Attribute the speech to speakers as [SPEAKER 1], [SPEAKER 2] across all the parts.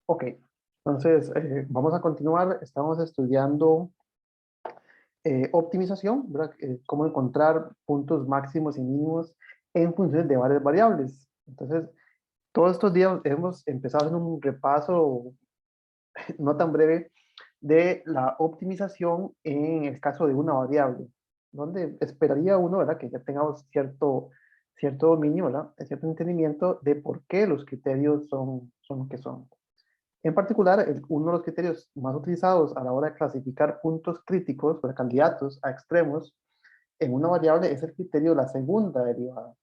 [SPEAKER 1] Ok, entonces vamos a continuar. Estamos estudiando optimización, ¿verdad? Cómo encontrar puntos máximos y mínimos en funciones de varias variables. Entonces, todos estos días hemos empezado a hacer un repaso no tan breve de la optimización en el caso de una variable, donde esperaría uno, ¿verdad? Que ya tengamos cierto dominio, ¿verdad? Cierto entendimiento de por qué los criterios son lo que son. En particular, uno de los criterios más utilizados a la hora de clasificar puntos críticos para candidatos a extremos en una variable es el criterio de la segunda derivada.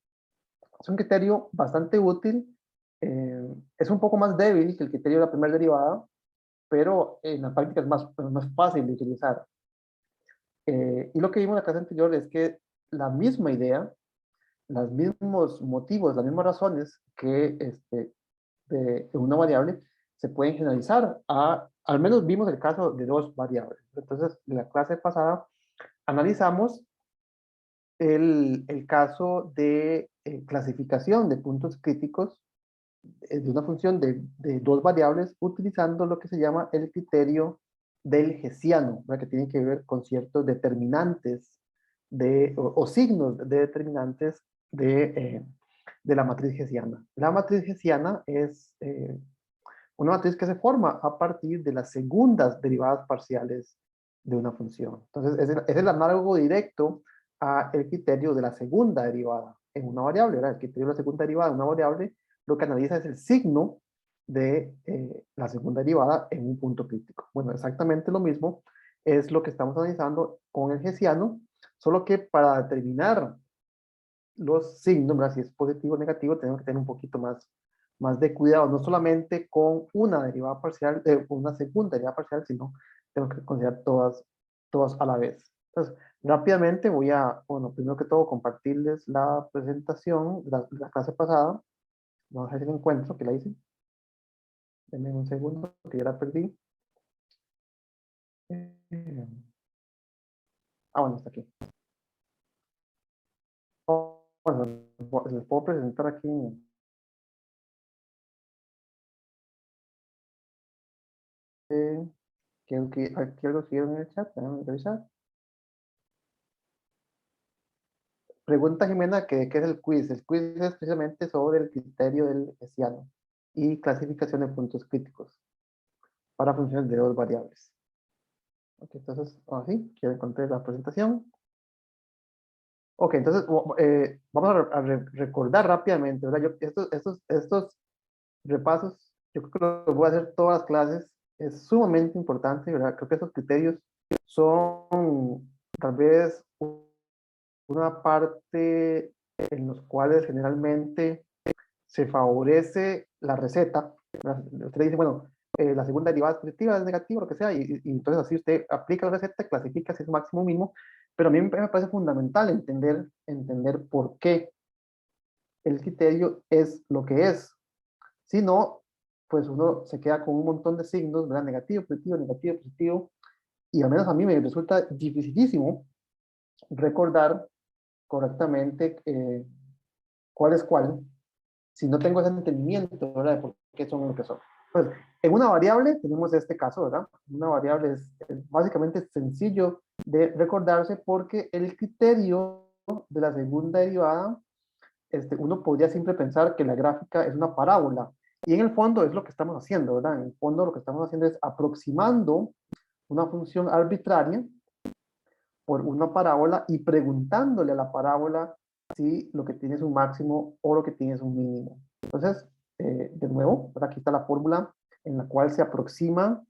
[SPEAKER 1] Es un criterio bastante útil, es un poco más débil que el criterio de la primera derivada, pero en la práctica es más fácil de utilizar. Y lo que vimos en la clase anterior es que la misma idea, los mismos motivos, las mismas razones que de una variable se pueden generalizar al menos vimos el caso de dos variables. Entonces, en la clase pasada analizamos el caso de clasificación de puntos críticos de una función de dos variables utilizando lo que se llama el criterio del Hessiano, ¿verdad? Que tiene que ver con ciertos determinantes o signos de determinantes de la matriz Hessiana. La matriz Hessiana es una matriz que se forma a partir de las segundas derivadas parciales de una función. Entonces, es el análogo directo al criterio de la segunda derivada en una variable, ¿verdad? El criterio de la segunda derivada en una variable lo que analiza es el signo de la segunda derivada en un punto crítico. Bueno, exactamente lo mismo es lo que estamos analizando con el Hessiano, solo que para determinar los signos, ¿verdad? Si es positivo o negativo, tenemos que tener un poquito más de cuidado, no solamente con una derivada parcial, una segunda derivada parcial, sino tenemos que considerar todas a la vez. Entonces, rápidamente bueno, primero que todo, compartirles la presentación de la clase pasada. Vamos a ver si la encuentro, que la hice. Denme un segundo, que ya la perdí. Bueno, está aquí. Bueno, les puedo presentar aquí. Aquí algo siguieron en el chat, déjame revisar. Pregunta Jimena que qué es el quiz. El quiz es precisamente sobre el criterio del Hessiano y clasificación de puntos críticos para funciones de dos variables. Ok, entonces, así, quiero encontrar la presentación. Ok, entonces vamos a recordar rápidamente, ¿verdad? Estos repasos, yo creo que los voy a hacer todas las clases, es sumamente importante, ¿verdad? Creo que estos criterios son tal vez una parte en los cuales generalmente se favorece la receta. Usted dice, bueno, la segunda derivada es positiva, es negativa, lo que sea, y entonces así usted aplica la receta, clasifica si es máximo o mínimo, pero a mí me parece fundamental entender por qué el criterio es lo que es. Si no, pues uno se queda con un montón de signos, ¿verdad? Negativo, positivo, negativo, positivo, y al menos a mí me resulta dificilísimo recordar correctamente cuál es cuál, si no tengo ese entendimiento, ¿verdad? De por qué son lo que son. Pues, en una variable tenemos este caso, ¿verdad? Una variable es básicamente sencillo de recordarse porque el criterio de la segunda derivada, uno podría siempre pensar que la gráfica es una parábola. Y en el fondo es lo que estamos haciendo, ¿verdad? En el fondo lo que estamos haciendo es aproximando una función arbitraria por una parábola y preguntándole a la parábola si lo que tiene es un máximo o lo que tiene es un mínimo. Entonces, de nuevo, aquí está la fórmula en la cual se aproxima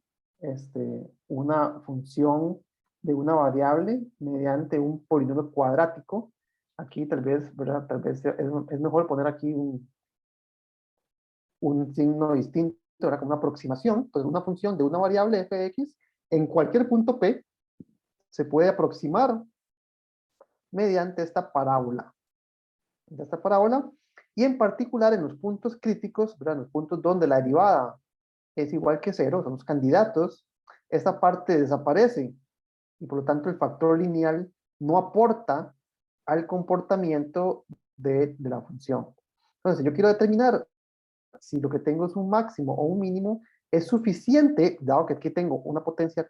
[SPEAKER 1] una función de una variable mediante un polinomio cuadrático. Aquí tal vez, ¿verdad? Tal vez es mejor poner aquí un signo distinto, ¿verdad? Como una aproximación. Entonces, una función de una variable f de x en cualquier punto p se puede aproximar mediante esta parábola. Y en particular en los puntos críticos, ¿verdad? En los puntos donde la derivada es igual que cero, son los candidatos, esta parte desaparece y por lo tanto el factor lineal no aporta al comportamiento de la función. Entonces, si yo quiero determinar si lo que tengo es un máximo o un mínimo, es suficiente, dado que aquí tengo una potencia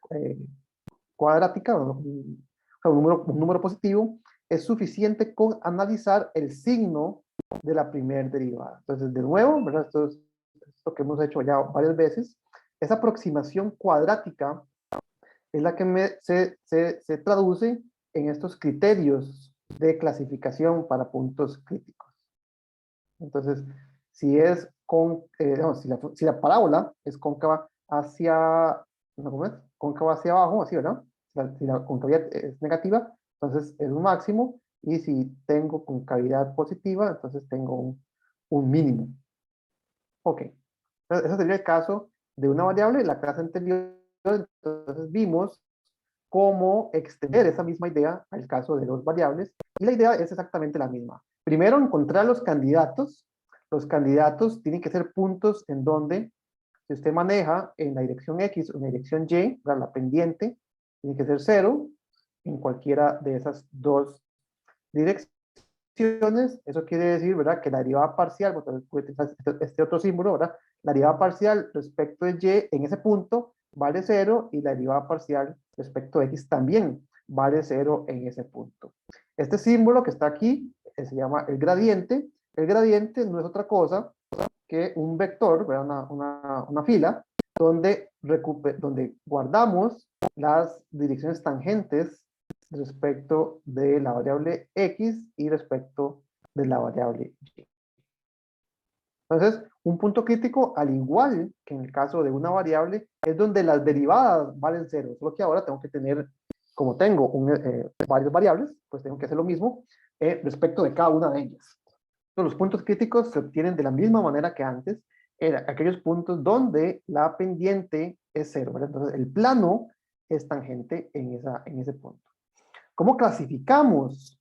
[SPEAKER 1] cuadrática, un número positivo, es suficiente con analizar el signo de la primera derivada. Entonces, de nuevo, ¿verdad? Esto es lo que hemos hecho ya varias veces. Esa aproximación cuadrática es la que se traduce en estos criterios de clasificación para puntos críticos. Entonces, si es no, si la parábola es cóncava hacia, ¿no, cómo es? Cóncava hacia abajo, así, ¿verdad? Si la concavidad es negativa, entonces es un máximo, y si tengo concavidad positiva, entonces tengo un mínimo. Ok. Entonces, ese sería el caso de una variable. La clase anterior, entonces vimos cómo extender esa misma idea al caso de dos variables, y la idea es exactamente la misma. Primero, encontrar los candidatos. Los candidatos tienen que ser puntos en donde, si usted maneja en la dirección X o en la dirección Y, la pendiente, tiene que ser 0 en cualquiera de esas dos direcciones. Eso quiere decir, ¿verdad?, que la derivada parcial, este otro símbolo, ¿verdad?, la derivada parcial respecto de Y en ese punto vale 0, y la derivada parcial respecto de X también vale 0 en ese punto. Este símbolo que está aquí se llama el gradiente. El gradiente no es otra cosa que un vector, ¿verdad?, una fila, donde guardamos las direcciones tangentes respecto de la variable X y respecto de la variable Y. Entonces, un punto crítico, al igual que en el caso de una variable, es donde las derivadas valen 0. Solo que ahora tengo que tener, como tengo varias variables, pues tengo que hacer lo mismo respecto de cada una de ellas. Entonces, los puntos críticos se obtienen de la misma manera que antes, eran aquellos puntos donde la pendiente es 0, ¿verdad? Entonces, el plano es tangente en ese punto. ¿Cómo clasificamos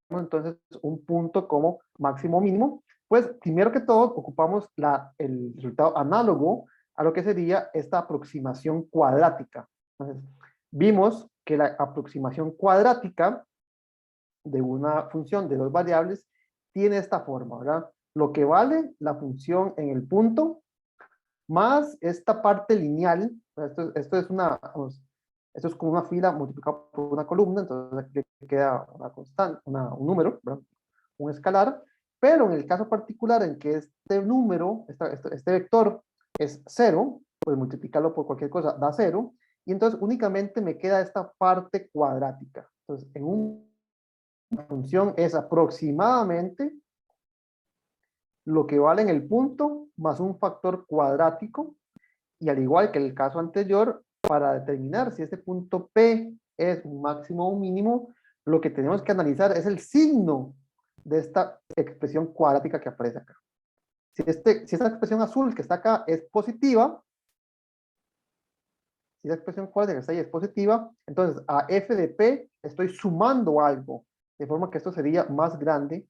[SPEAKER 1] entonces un punto como máximo o mínimo? Pues primero que todo ocupamos el resultado análogo a lo que sería esta aproximación cuadrática. Entonces, vimos que la aproximación cuadrática de una función de dos variables tiene esta forma, ¿verdad? Lo que vale la función en el punto más esta parte lineal. Esto es como una fila multiplicada por una columna, entonces aquí queda una constante, un número, ¿verdad?, un escalar, pero en el caso particular en que este número, este vector es 0, pues multiplicarlo por cualquier cosa da 0, y entonces únicamente me queda esta parte cuadrática. Entonces, en una función es aproximadamente lo que vale en el punto más un factor cuadrático, y al igual que en el caso anterior, para determinar si este punto P es un máximo o un mínimo, lo que tenemos que analizar es el signo de esta expresión cuadrática que aparece acá. Si esta expresión azul que está acá es positiva, si esa expresión cuadrática que está ahí es positiva, entonces a f de P estoy sumando algo, de forma que esto sería más grande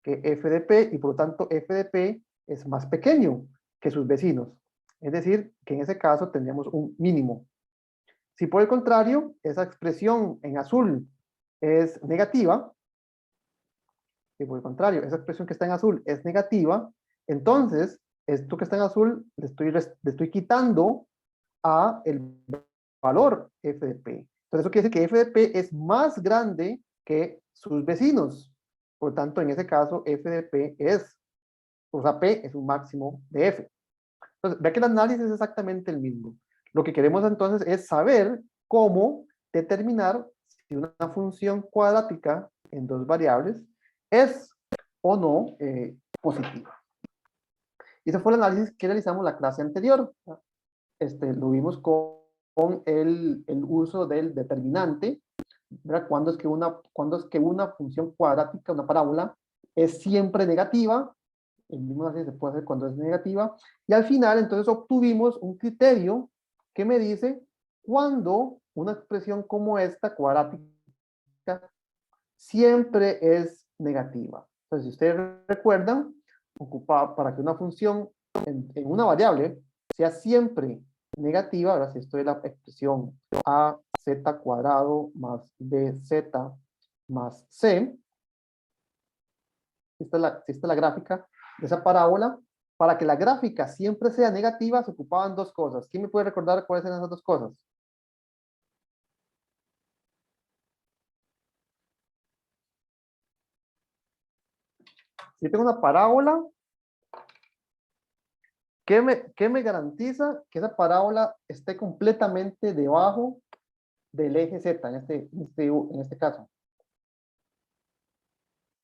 [SPEAKER 1] que f de P, y por lo tanto f de P es más pequeño que sus vecinos. Es decir, que en ese caso tendríamos un mínimo. Si por el contrario, esa expresión en azul es negativa, si por el contrario, esa expresión que está en azul es negativa, entonces esto que está en azul le estoy quitando a el valor f de p. Entonces eso quiere decir que f de p es más grande que sus vecinos. Por lo tanto, en ese caso, f de p o sea, p es un máximo de f. Entonces, vea que el análisis es exactamente el mismo. Lo que queremos entonces es saber cómo determinar si una función cuadrática en dos variables es o no positiva. Y ese fue el análisis que realizamos la clase anterior. Lo vimos con el uso del determinante, ¿verdad? Cuando es que una función cuadrática, una parábola, es siempre negativa. El mismo análisis se puede hacer cuando es negativa, y al final entonces obtuvimos un criterio que me dice cuando una expresión como esta, cuadrática, siempre es negativa. Entonces, si ustedes recuerdan, para que una función en una variable sea siempre negativa, ahora si esto es la expresión a z cuadrado más bz más c, esta es la gráfica de esa parábola. para que la gráfica siempre sea negativa, se ocupaban dos cosas. ¿Quién me puede recordar cuáles eran esas dos cosas? Si yo tengo una parábola, ¿qué me garantiza que esa parábola esté completamente debajo del eje Z en este caso?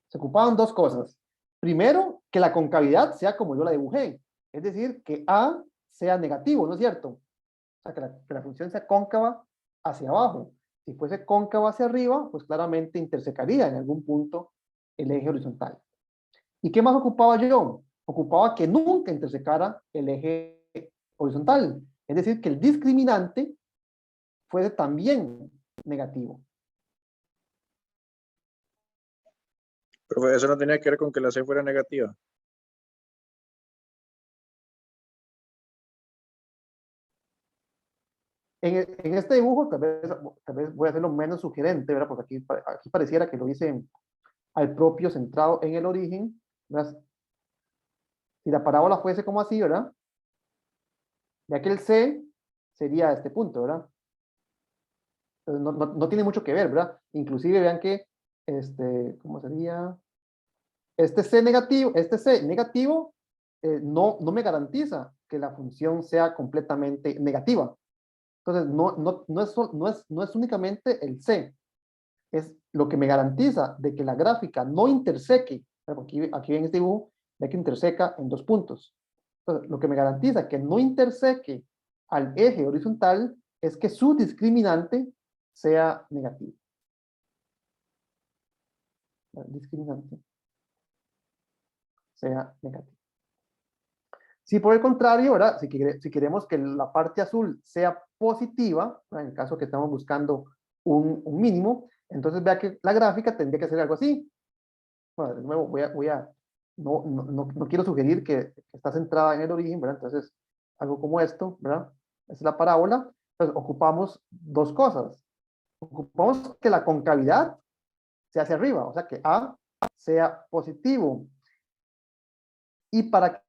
[SPEAKER 1] Se ocupaban dos cosas. Primero, que la concavidad sea como yo la dibujé, es decir, que A sea negativo, ¿no es cierto? O sea, que la función sea cóncava hacia abajo. Si fuese cóncava hacia arriba, pues claramente intersecaría en algún punto el eje horizontal. ¿Y qué más ocupaba yo? Ocupaba que nunca intersecara el eje horizontal. Es decir, que el discriminante fuese también negativo.
[SPEAKER 2] Pero eso no tenía que ver con que la C fuera negativa.
[SPEAKER 1] En este dibujo tal vez voy a hacerlo menos sugerente, ¿verdad? Porque aquí pareciera que lo hice al propio centrado en el origen, ¿verdad? Si la parábola fuese como así, ¿verdad? Ya que el C sería este punto, ¿verdad? Entonces no tiene mucho que ver, ¿verdad? Inclusive vean que, ¿cómo sería? Este C negativo no me garantiza que la función sea completamente negativa. Entonces, no es únicamente el C, es lo que me garantiza de que la gráfica no interseque. Aquí en este dibujo, ve que interseca en dos puntos. Entonces, lo que me garantiza que no interseque al eje horizontal es que su discriminante sea negativo. El discriminante sea negativo. Si por el contrario, ¿verdad? Si queremos que la parte azul sea positiva, ¿verdad? En el caso que estamos buscando un mínimo, entonces vea que la gráfica tendría que ser algo así. Bueno, de nuevo, no quiero sugerir que está centrada en el origen, ¿verdad? Entonces, algo como esto, ¿verdad? Esta es la parábola. Entonces, ocupamos dos cosas. Ocupamos que la concavidad sea hacia arriba, o sea, que A sea positivo. Y para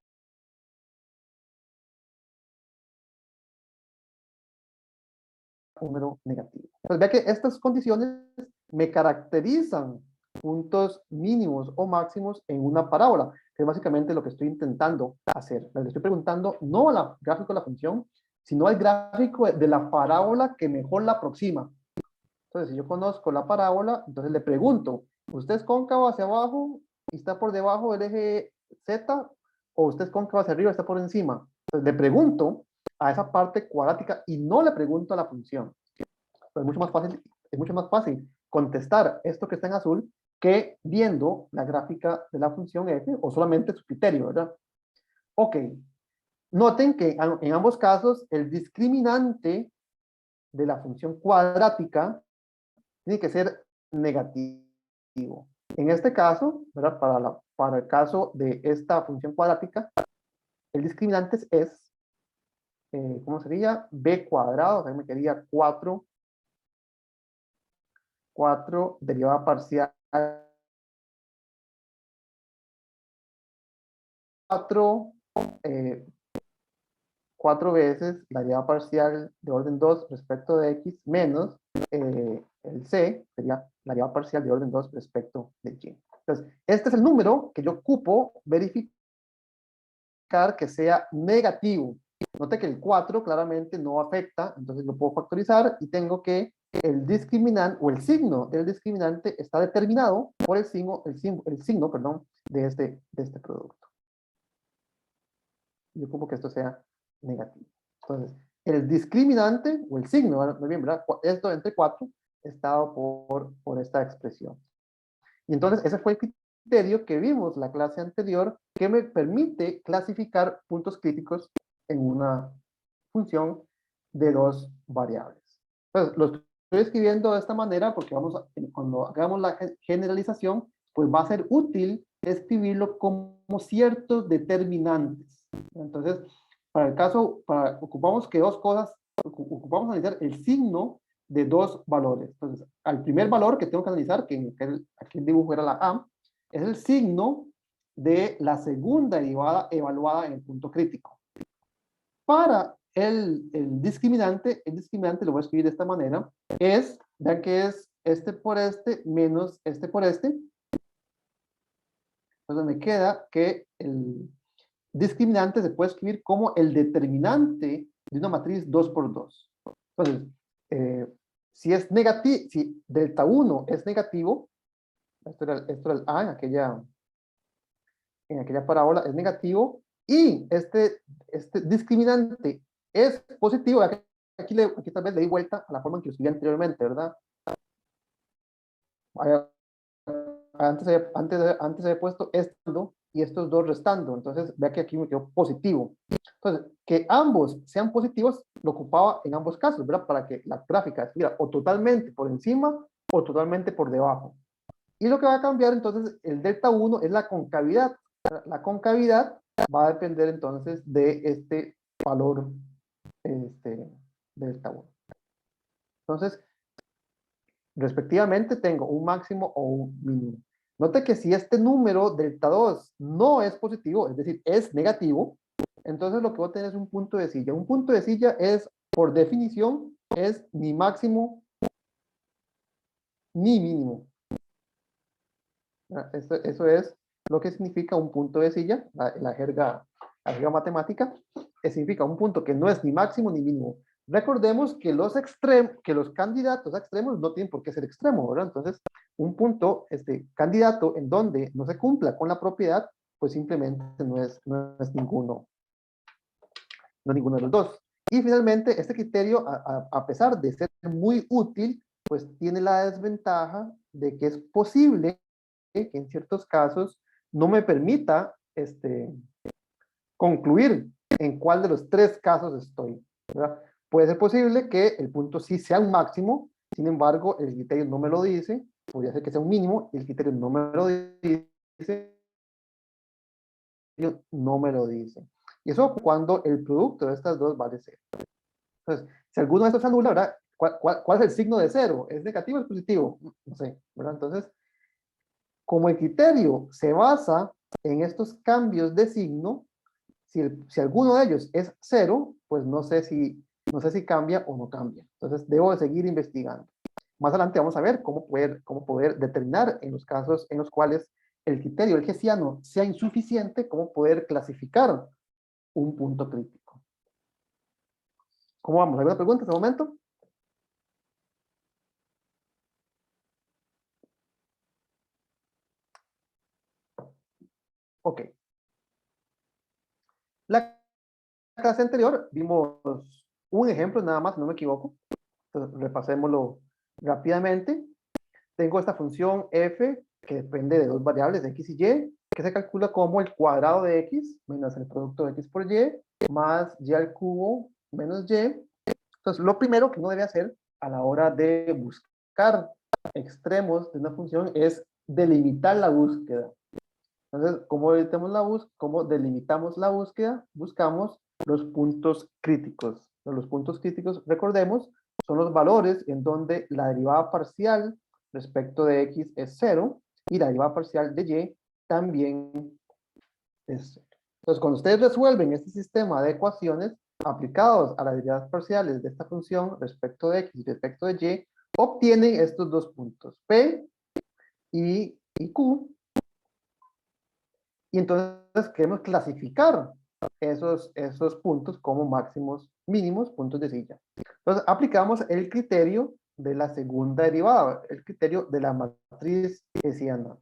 [SPEAKER 1] número negativo. Entonces, vea que estas condiciones me caracterizan puntos mínimos o máximos en una parábola, que es básicamente lo que estoy intentando hacer. Le estoy preguntando no al gráfico de la función, sino al gráfico de la parábola que mejor la aproxima. Entonces, si yo conozco la parábola, entonces le pregunto, ¿usted es cóncavo hacia abajo y está por debajo del eje Z? ¿O usted es cóncavo hacia arriba y está por encima? Entonces, le pregunto a esa parte cuadrática y no le pregunto a la función. Pero es mucho más fácil contestar esto que está en azul que viendo la gráfica de la función f o solamente su criterio, ¿verdad? Ok. Noten que en ambos casos el discriminante de la función cuadrática tiene que ser negativo. En este caso, ¿verdad? Para el caso de esta función cuadrática, el discriminante es ¿cómo sería? B cuadrado, o sea, me quedaría 4 derivada parcial 4 4 veces la derivada parcial de orden 2 respecto de x menos el c, sería la derivada parcial de orden 2 respecto de y. Entonces, este es el número que yo ocupo verificar que sea negativo. Note que el 4 claramente no afecta, entonces lo puedo factorizar y tengo que el discriminante o el signo del discriminante está determinado por el signo, perdón, de este producto. Yo ocupo que esto sea negativo. Entonces, el discriminante o el signo, muy bien, ¿verdad? Esto entre 4 está dado por esta expresión. Y entonces ese fue el criterio que vimos la clase anterior que me permite clasificar puntos críticos en una función de dos variables. Entonces, lo estoy escribiendo de esta manera porque cuando hagamos la generalización, pues va a ser útil escribirlo como ciertos determinantes. Entonces, para el caso, ocupamos que dos cosas, ocupamos analizar el signo de dos valores. Entonces, al primer valor que tengo que analizar, que en aquel dibujo era la A, es el signo de la segunda derivada evaluada en el punto crítico. Para el discriminante lo voy a escribir de esta manera, vean que es este por este menos este por este. Entonces me queda que el discriminante se puede escribir como el determinante de una matriz 2 por 2. Entonces, si es negativo, si delta 1 es negativo, esto era el A en aquella parábola, es negativo, y este discriminante es positivo. Aquí tal vez le di vuelta a la forma en que lo escribí anteriormente, ¿verdad? Antes había puesto esto y estos dos restando, entonces vea que aquí me quedó positivo. Entonces, que ambos sean positivos lo ocupaba en ambos casos, ¿verdad? Para que la gráfica estuviera o totalmente por encima o totalmente por debajo. Y lo que va a cambiar entonces el delta 1 es la concavidad. La concavidad va a depender entonces de este valor delta 1. Entonces, respectivamente tengo un máximo o un mínimo. Note que si este número delta 2 no es positivo, es decir, es negativo, entonces lo que voy a tener es un punto de silla. Un punto de silla es, por definición, es ni máximo ni mínimo. Eso es lo que significa un punto de silla, la jerga matemática, significa un punto que no es ni máximo ni mínimo. Recordemos que los candidatos a extremos no tienen por qué ser extremos, ¿verdad? Entonces, un punto, candidato en donde no se cumpla con la propiedad, pues simplemente no es ninguno de los dos. Y finalmente, este criterio, a pesar de ser muy útil, pues tiene la desventaja de que es posible que en ciertos casos no me permita concluir en cuál de los tres casos estoy, ¿verdad? Puede ser posible que el punto sí sea un máximo, sin embargo, el criterio no me lo dice, podría ser que sea un mínimo, y el criterio no me lo dice, no me lo dice. Y eso cuando el producto de estas dos vale cero. Entonces, si alguno de estos se anula, ¿verdad? ¿Cuál es el signo de cero? ¿Es negativo o es positivo? No sé, ¿verdad? Entonces, como el criterio se basa en estos cambios de signo, si alguno de ellos es cero, pues no sé si cambia o no cambia. Entonces, debo de seguir investigando. Más adelante vamos a ver cómo poder determinar en los casos en los cuales el criterio del hessiano sea insuficiente, cómo poder clasificar un punto crítico. ¿Cómo vamos? ¿Alguna pregunta en este momento? Ok. La clase anterior vimos un ejemplo nada más, si no me equivoco. Entonces, repasémoslo rápidamente. Tengo esta función f que depende de dos variables, x y y, que se calcula como el cuadrado de x menos el producto de x por y, más y al cubo menos y. Entonces, lo primero que uno debe hacer a la hora de buscar extremos de una función es delimitar la búsqueda. Entonces, ¿cómo delimitamos la búsqueda? Buscamos los puntos críticos. Los puntos críticos, recordemos, son los valores en donde la derivada parcial respecto de x es 0 y la derivada parcial de y también es 0. Entonces, cuando ustedes resuelven este sistema de ecuaciones aplicados a las derivadas parciales de esta función respecto de x y respecto de y, obtienen estos dos puntos, P y Q. Y entonces queremos clasificar esos puntos como máximos, mínimos, puntos de silla. Entonces aplicamos el criterio de la segunda derivada, el criterio de la matriz hessiana.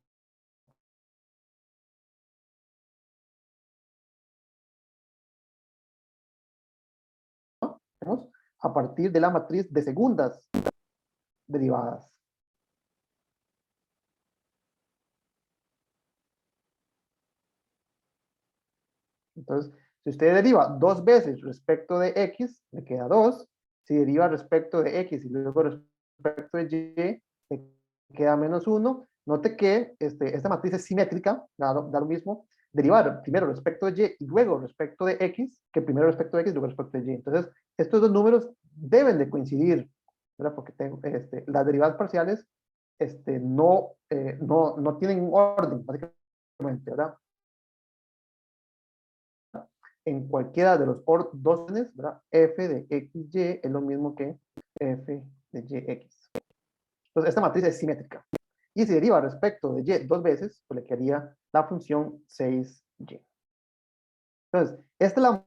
[SPEAKER 1] A partir de la matriz de segundas derivadas. Entonces, si usted deriva dos veces respecto de x, le queda 2. Si deriva respecto de x y luego respecto de y, le queda menos 1. Note que esta matriz es simétrica, da lo mismo derivar primero respecto de y luego respecto de x, que primero respecto de x y luego respecto de y. Entonces, estos dos números deben de coincidir, ¿verdad? Porque las derivadas parciales no tienen orden, básicamente, ¿verdad? en cualquiera de los dos órdenes, ¿verdad? F de XY es lo mismo que F de YX. Entonces, esta matriz es simétrica. Y si deriva respecto de Y dos veces, pues le quedaría la función 6Y. Entonces, esta es la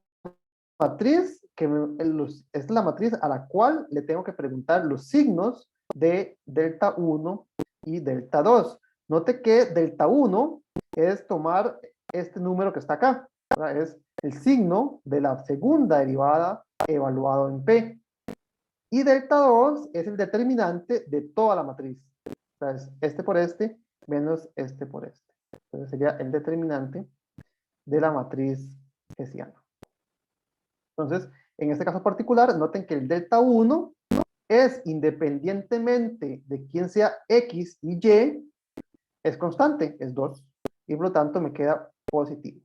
[SPEAKER 1] matriz esta es la matriz a la cual le tengo que preguntar los signos de delta 1 y delta 2. Note que delta 1 es tomar este número que está acá, ¿verdad? Es el signo de la segunda derivada evaluado en P. Y delta 2 es el determinante de toda la matriz. Entonces, este por este menos este por este. Entonces sería el determinante de la matriz hessiana. Entonces, en este caso particular, noten que el delta 1 es independientemente de quién sea X y Y, es constante, es 2. Y por lo tanto me queda positivo.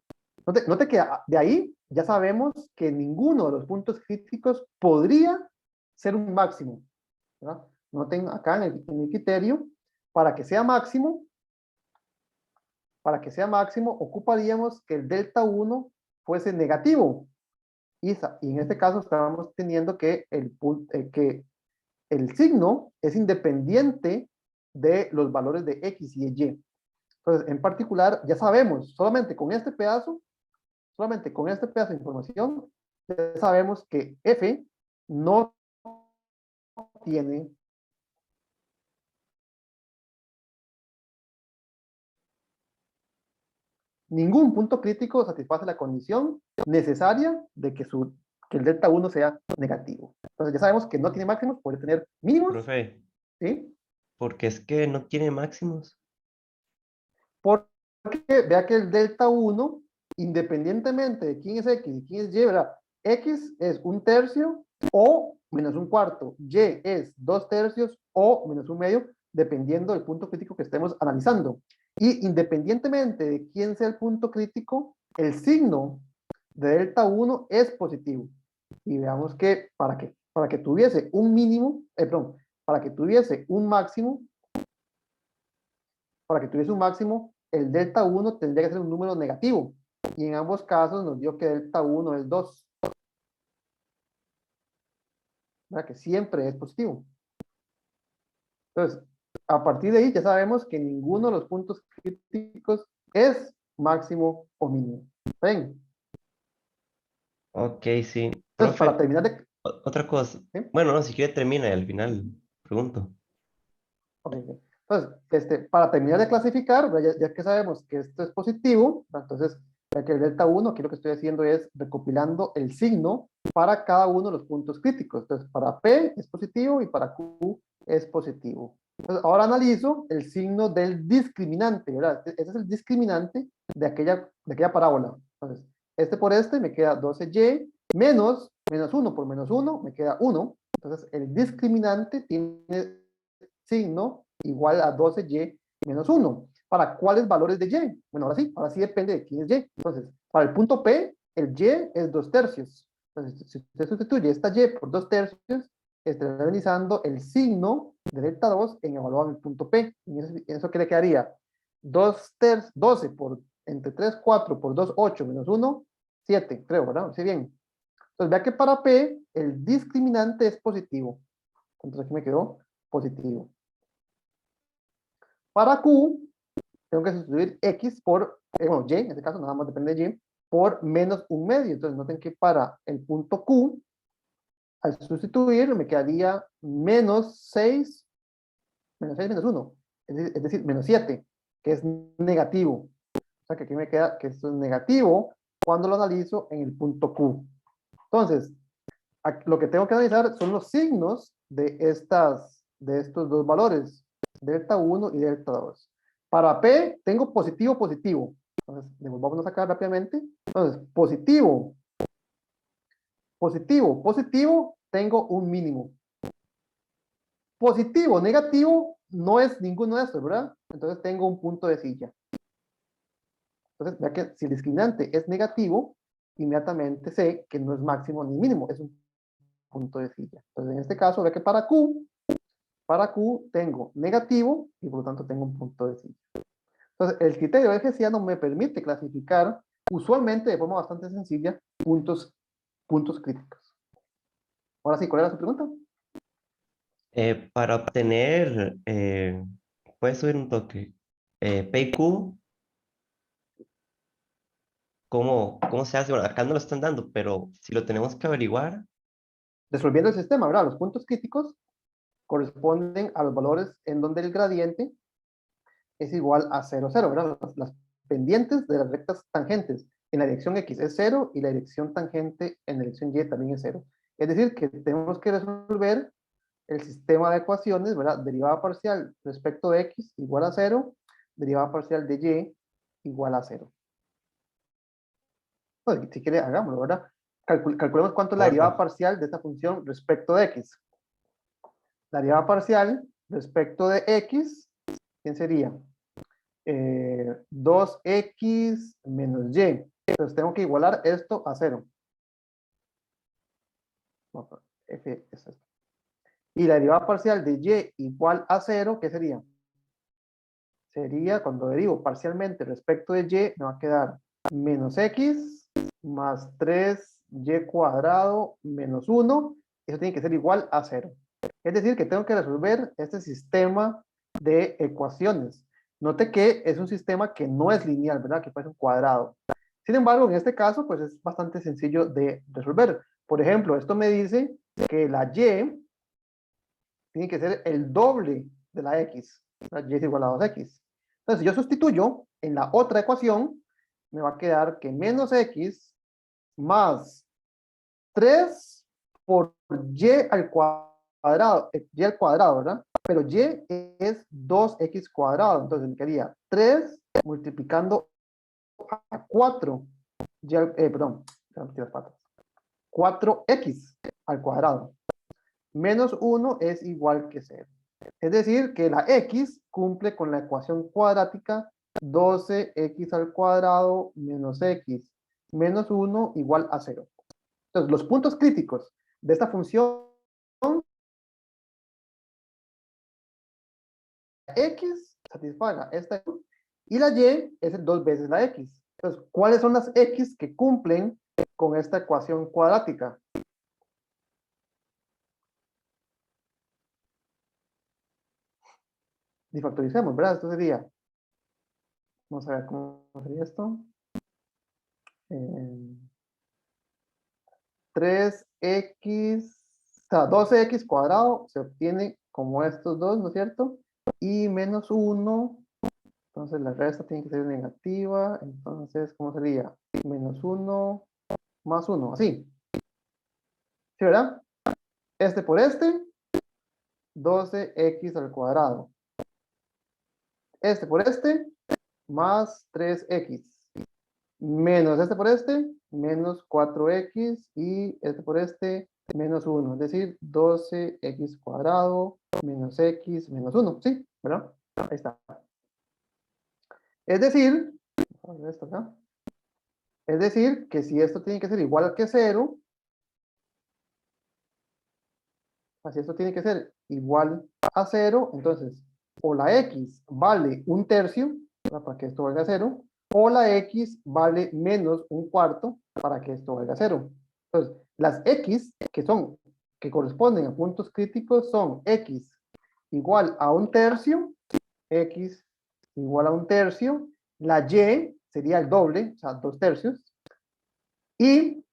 [SPEAKER 1] Note que de ahí ya sabemos que ninguno de los puntos críticos podría ser un máximo, ¿verdad? Noten acá en el criterio, para que sea máximo, ocuparíamos que el delta 1 fuese negativo. Y en este caso estamos teniendo que el signo es independiente de los valores de X y Y. Entonces, en particular, ya sabemos, solamente con este pedazo de información, ya sabemos que F no tiene ningún punto crítico satisface la condición necesaria de que el delta 1 sea negativo. Entonces ya sabemos que no tiene máximos, puede tener mínimos,
[SPEAKER 3] Profe,
[SPEAKER 1] ¿sí?
[SPEAKER 3] porque es que no tiene máximos.
[SPEAKER 1] Porque vea que el delta 1, independientemente de quién es X y quién es Y, ¿verdad? X es 1/3 o menos 1/4. Y es 2/3 o menos 1/2, dependiendo del punto crítico que estemos analizando. Y independientemente de quién sea el punto crítico, el signo de delta 1 es positivo. Y veamos que para que tuviese un mínimo, para que tuviese un máximo, el delta 1 tendría que ser un número negativo. Y en ambos casos nos dio que delta 1 es 2. ¿Verdad? Que siempre es positivo. Entonces, a partir de ahí ya sabemos que ninguno de los puntos críticos es máximo o mínimo. ¿Ven?
[SPEAKER 3] Ok, sí.
[SPEAKER 1] Entonces, para
[SPEAKER 3] Profe,
[SPEAKER 1] terminar de...
[SPEAKER 3] otra cosa.
[SPEAKER 1] ¿sí?
[SPEAKER 3] Bueno, no, si quiere termina y al final pregunto.
[SPEAKER 1] Okay. Entonces, para terminar de clasificar, ya que sabemos que esto es positivo, entonces, ya que el delta 1, aquí lo que estoy haciendo es recopilando el signo para cada uno de los puntos críticos. Entonces, para P es positivo y para Q es positivo. Entonces, ahora analizo el signo del discriminante, ¿verdad? Ese es el discriminante de aquella parábola. Entonces, este por este me queda 12y menos 1 por menos 1 me queda 1. Entonces, el discriminante tiene signo igual a 12y menos 1. ¿Para cuáles valores de y? Bueno, ahora sí depende de quién es y. Entonces, para el punto P, el y es 2/3. Entonces, si usted sustituye esta y por 2/3, estará realizando el signo de delta 2 en evaluado en el punto P. Y eso que le quedaría 12 por entre 3, 4 por 2, 8 menos 1, 7, creo, ¿verdad? Sí, bien. Entonces, vea que para P, el discriminante es positivo. Entonces, aquí me quedó positivo. Para Q, tengo que sustituir X por, Y, en este caso nada más depende de Y, por menos 1/2. Entonces noten que para el punto Q, al sustituir me quedaría menos 6 menos 1, es decir, menos 7, que es negativo. O sea que aquí me queda que esto es negativo cuando lo analizo en el punto Q. Entonces, lo que tengo que analizar son los signos de estos dos valores, delta 1 y delta 2. Para P tengo positivo, positivo. Entonces, vamos a sacar rápidamente. Entonces, positivo, positivo, positivo, tengo un mínimo. Positivo, negativo, no es ninguno de estos, ¿verdad? Entonces tengo un punto de silla. Entonces, vea que si el discriminante es negativo, inmediatamente sé que no es máximo ni mínimo, es un punto de silla. Entonces, en este caso, vea que para Q tengo negativo y por lo tanto tengo un punto de silla. Entonces, el criterio de hessiano me permite clasificar usualmente de forma bastante sencilla puntos críticos. Ahora sí, ¿cuál era su pregunta?
[SPEAKER 3] Para obtener, puedes subir un toque. P y Q, ¿cómo se hace? Bueno, acá no lo están dando, pero si lo tenemos que averiguar,
[SPEAKER 1] Resolviendo el sistema, ¿verdad? Los puntos críticos corresponden a los valores en donde el gradiente es igual a 0, 0, ¿verdad? Las pendientes de las rectas tangentes en la dirección X es 0 y la dirección tangente en la dirección Y también es 0. Es decir, que tenemos que resolver el sistema de ecuaciones, ¿verdad? Derivada parcial respecto de X igual a 0, derivada parcial de Y igual a 0. Pues, si quiere, hagámoslo, ¿verdad? Calculemos cuánto es la derivada
[SPEAKER 3] porfa.
[SPEAKER 1] parcial de esta función respecto de X. La derivada parcial respecto de X, ¿quién sería? 2x menos y. Entonces tengo que igualar esto a 0. F es esto. Y la derivada parcial de y igual a 0, ¿qué sería? Sería, cuando derivo parcialmente respecto de y, me va a quedar menos x más 3y cuadrado menos 1. Eso tiene que ser igual a 0. Es decir, que tengo que resolver este sistema de ecuaciones. Note que es un sistema que no es lineal, ¿verdad? Que puede ser un cuadrado. Sin embargo, en este caso, pues es bastante sencillo de resolver. Por ejemplo, esto me dice que la y tiene que ser el doble de la x. La y es igual a 2x. Entonces, si yo sustituyo en la otra ecuación, me va a quedar que menos x más 3 por y al cuadrado, ¿verdad? Pero y es 2x cuadrado, entonces me quedaría 3 multiplicando a 4, perdón, 4x al cuadrado. Menos 1 es igual que 0. Es decir, que la x cumple con la ecuación cuadrática 12x al cuadrado menos x menos 1 igual a 0. Entonces, los puntos críticos de esta función, x satisfaga esta y la y es el 2 veces la x. Entonces, ¿cuáles son las x que cumplen con esta ecuación cuadrática? Y factoricemos, ¿verdad? Esto sería, vamos a ver cómo sería esto. 3x, o sea, 12x cuadrado se obtiene como estos dos, ¿no es cierto? Y menos 1, entonces la resta tiene que ser negativa, entonces, ¿cómo sería? Menos 1 más 1, así. ¿Sí, verdad? Este por este, 12x al cuadrado. Este por este, más 3x. Menos este por este, menos 4x. Y este por este, menos 1. Es decir, 12x cuadrado menos x menos 1. ¿Sí? ¿Verdad? Ahí está. Es decir, vamos a ver esto acá. Es decir, que si esto tiene que ser igual que 0, así esto tiene que ser igual a 0, entonces o la x vale un tercio, para que esto valga 0, o la x vale menos un cuarto para que esto valga 0. Entonces, las x que corresponden a puntos críticos son x igual a un tercio, x igual a un tercio, la y sería el doble, o sea, 2 tercios, y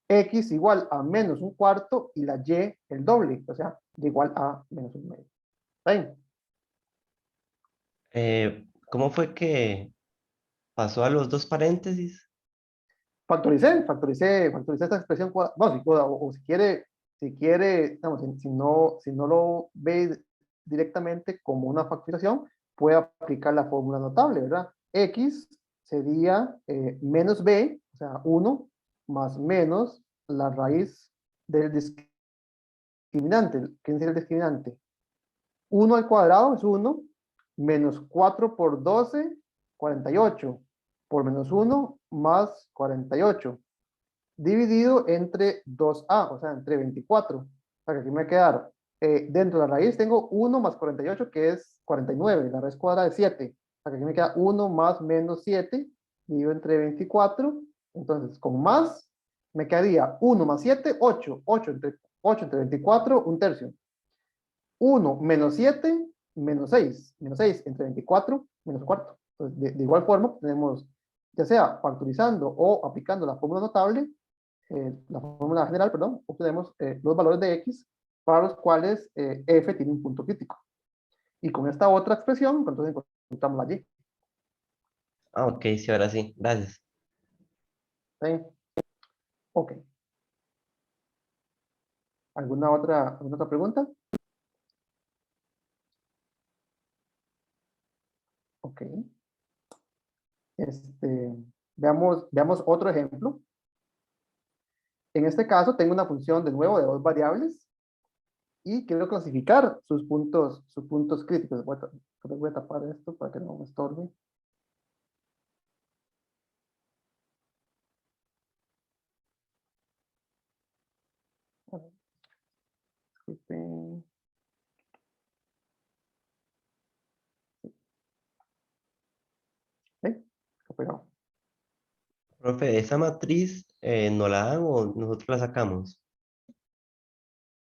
[SPEAKER 1] x igual a menos un cuarto y la y el doble, o sea, igual a menos un medio. ¿Está bien?
[SPEAKER 3] ¿Cómo fue que pasó a los dos paréntesis?
[SPEAKER 1] Factoricé esta expresión, no, o si quiere, digamos, si no lo ve directamente como una factorización, puede aplicar la fórmula notable, ¿verdad? X sería menos b, o sea, 1 más menos la raíz del discriminante. ¿Quién sería el discriminante? 1 al cuadrado es 1, menos 4 por 12, 48, por menos 1 más 48, dividido entre 2a, o sea, entre 24. O sea, que aquí me va a quedar, dentro de la raíz tengo 1 más 48, que es 49, la raíz cuadrada es 7. O sea, que aquí me queda 1 más menos 7, dividido entre 24. Entonces, con más, me quedaría 1 más 7, 8. 8 entre 24, un tercio. 1 menos 7, menos 6. Menos 6 entre 24, menos cuarto. Entonces, de igual forma, tenemos, ya sea factorizando o aplicando la fórmula notable, la fórmula general, perdón, obtenemos los valores de x para los cuales f tiene un punto crítico. Y con esta otra expresión, entonces encontramos la y.
[SPEAKER 3] Ah, ok, sí, ahora sí. Gracias.
[SPEAKER 1] ¿Sí? Ok. ¿Alguna otra pregunta? Ok. Veamos otro ejemplo. En este caso, tengo una función de nuevo de dos variables y quiero clasificar sus puntos críticos. Voy a tapar esto para que no me estorbe. Disculpen. ¿Sí? Está pegado.
[SPEAKER 3] Profe, ¿esa matriz no la dan o nosotros la sacamos?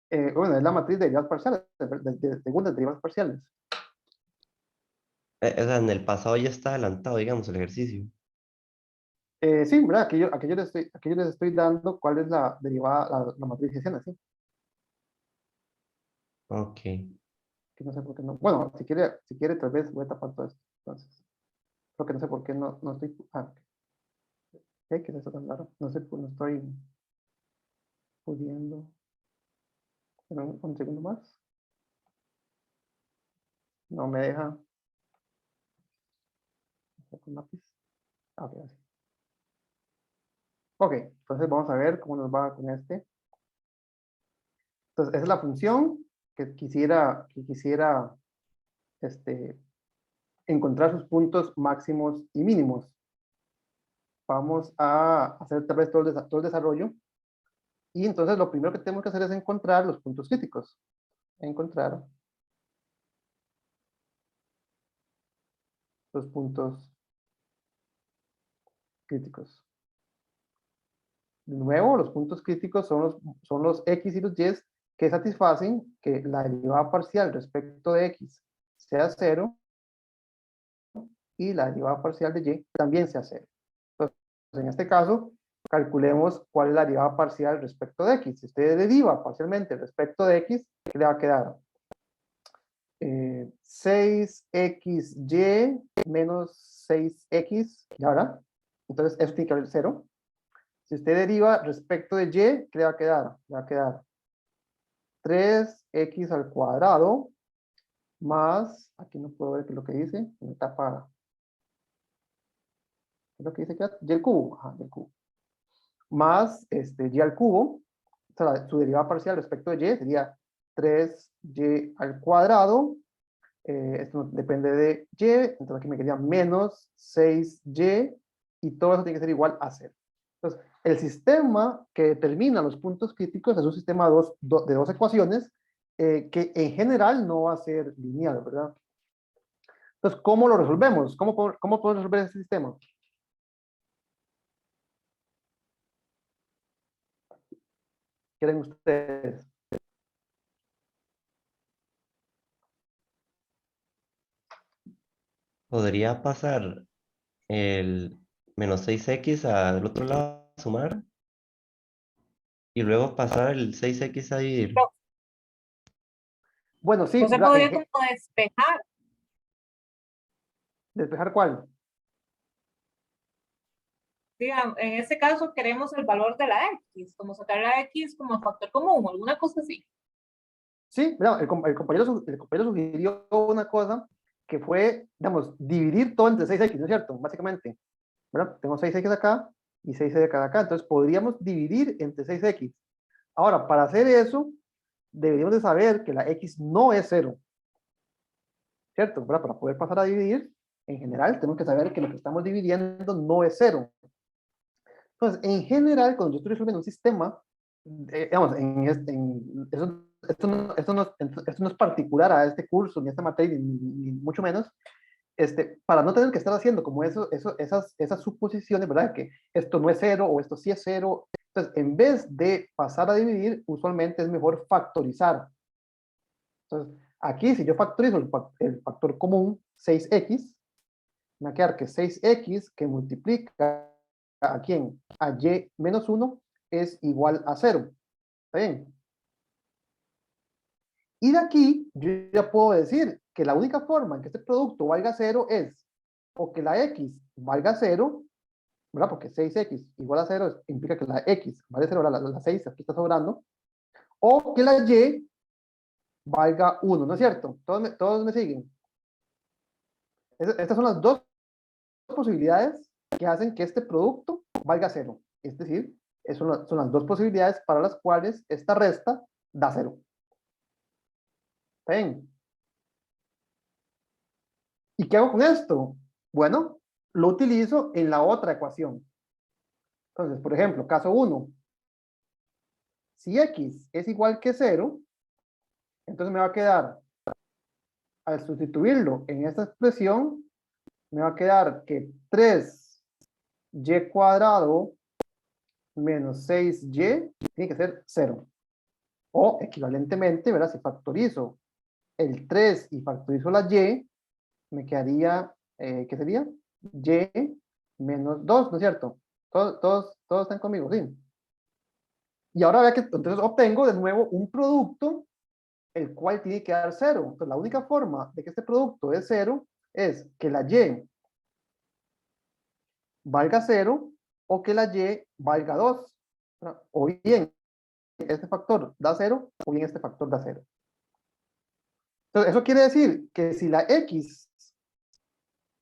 [SPEAKER 1] Bueno, es la matriz de derivadas parciales, de segundas derivas parciales.
[SPEAKER 3] O sea, en el pasado ya está adelantado, digamos, el ejercicio.
[SPEAKER 1] Sí, ¿verdad? Aquí yo les estoy dando cuál es la derivada, la matriz hessiana, sí.
[SPEAKER 3] Ok.
[SPEAKER 1] Que no sé por qué no. Bueno, si quiere, tal vez voy a tapar todo esto. Entonces, lo que no sé por qué no estoy. ¿Qué es eso tan raro? No sé, no estoy pudiendo. Un segundo más. No me deja. Con lápiz. Ok, así. Ok, entonces vamos a ver cómo nos va con este. Entonces, esa es la función que quisiera encontrar sus puntos máximos y mínimos. Vamos a hacer tal vez todo el desarrollo. Y entonces lo primero que tenemos que hacer es encontrar los puntos críticos. Encontrar los puntos críticos. De nuevo, los puntos críticos son los x y los y que satisfacen que la derivada parcial respecto de x sea 0 y la derivada parcial de y también sea 0. Entonces, en este caso, calculemos cuál es la derivada parcial respecto de x. Si usted deriva parcialmente respecto de x, ¿qué le va a quedar? 6xy menos 6x, ¿ya verdad? Entonces, esto tiene que haber 0. Si usted deriva respecto de y, ¿qué le va a quedar? Le va a quedar 3x al cuadrado más, aquí no puedo ver qué es lo que dice, me tapa, ¿qué es lo que dice acá? Y al cubo, ajá, y al cubo. Más y al cubo, o sea, su derivada parcial respecto de y sería 3y al cuadrado, esto depende de y, entonces aquí me quedaría menos 6y, y todo eso tiene que ser igual a 0. Entonces, el sistema que determina los puntos críticos es un sistema de dos ecuaciones que en general no va a ser lineal, ¿verdad? Entonces, ¿cómo lo resolvemos? ¿Cómo podemos resolver este sistema? ¿Quieren ustedes?
[SPEAKER 3] ¿Podría pasar el menos 6x al otro lado a sumar? Y luego pasar el 6x a dividir.
[SPEAKER 4] No,
[SPEAKER 1] Bueno, sí,
[SPEAKER 4] no se
[SPEAKER 1] ¿verdad?
[SPEAKER 4] podría como despejar.
[SPEAKER 1] ¿Despejar cuál?
[SPEAKER 4] Digamos, en este caso queremos el valor de la X, como sacar la X como factor común, alguna cosa así.
[SPEAKER 1] Sí, ¿verdad? El compañero sugirió una cosa que fue, digamos, dividir todo entre 6x, ¿no es cierto? Básicamente, ¿verdad? Tengo 6x acá y 6x acá. Entonces, podríamos dividir entre 6x. Ahora, para hacer eso, deberíamos de saber que la x no es 0, ¿cierto? ¿Verdad? Para poder pasar a dividir, en general, tenemos que saber que lo que estamos dividiendo no es 0. Entonces, en general, cuando yo estoy resolviendo un sistema, digamos, esto no es particular a este curso, ni a esta materia, ni mucho menos, para no tener que estar haciendo como esas suposiciones, ¿verdad? Que esto no es cero o esto sí es cero. Entonces, en vez de pasar a dividir, usualmente es mejor factorizar. Entonces, aquí si yo factorizo el factor común, 6x, me va a quedar que 6x que multiplica ¿a quién? A y menos 1 es igual a 0. ¿Está bien? Y de aquí yo ya puedo decir que la única forma en que este producto valga 0 es o que la x valga 0, ¿verdad? Porque 6x igual a 0 implica que la x vale 0, la 6 aquí está sobrando, o que la y valga 1, ¿no es cierto? Todos me siguen. Estas son las dos posibilidades que hacen que este producto valga 0. Es decir, son las dos posibilidades para las cuales esta resta da 0. ¿Está bien? ¿Y qué hago con esto? Bueno, lo utilizo en la otra ecuación. Entonces, por ejemplo, caso 1. Si x es igual que 0, entonces me va a quedar, al sustituirlo en esta expresión, me va a quedar que 3y cuadrado menos 6y tiene que ser 0. O equivalentemente, ¿verdad? Si factorizo el 3 y factorizo la y, me quedaría, ¿qué sería? Y menos 2, ¿no es cierto? Todos están conmigo, ¿sí? Y ahora vea que entonces obtengo de nuevo un producto el cual tiene que dar 0. Entonces la única forma de que este producto es 0 es que la y valga 0 o que la y valga 2. O bien este factor da 0 o bien este factor da 0. Entonces eso quiere decir que si la x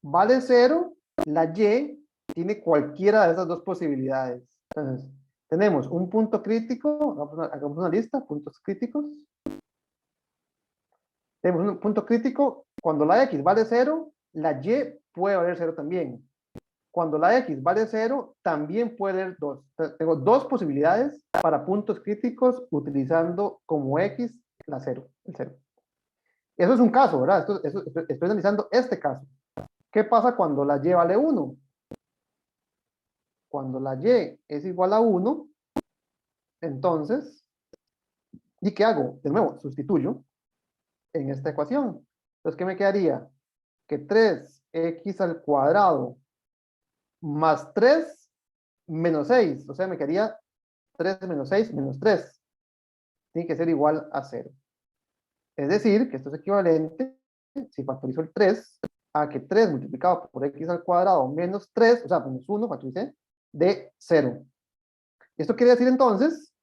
[SPEAKER 1] vale 0, la y tiene cualquiera de esas dos posibilidades. Entonces, tenemos un punto crítico, hagamos una lista, puntos críticos. Tenemos un punto crítico, cuando la x vale 0, la y puede valer 0 también. Cuando la x vale 0, también puede valer 2. Tengo dos posibilidades para puntos críticos utilizando como x la 0, el 0. Eso es un caso, ¿verdad? Estoy analizando este caso. ¿Qué pasa cuando la y vale 1? Cuando la y es igual a 1, entonces, ¿y qué hago? De nuevo, sustituyo en esta ecuación. Entonces, ¿qué me quedaría? Que 3x al cuadrado más 3 menos 6. O sea, me quedaría 3 menos 6 menos 3. Tiene que ser igual a 0. Es decir, que esto es equivalente, si factorizo el 3, a que 3 multiplicado por x al cuadrado menos 3, o sea, menos 1, factoricé, de 0. Esto quiere decir entonces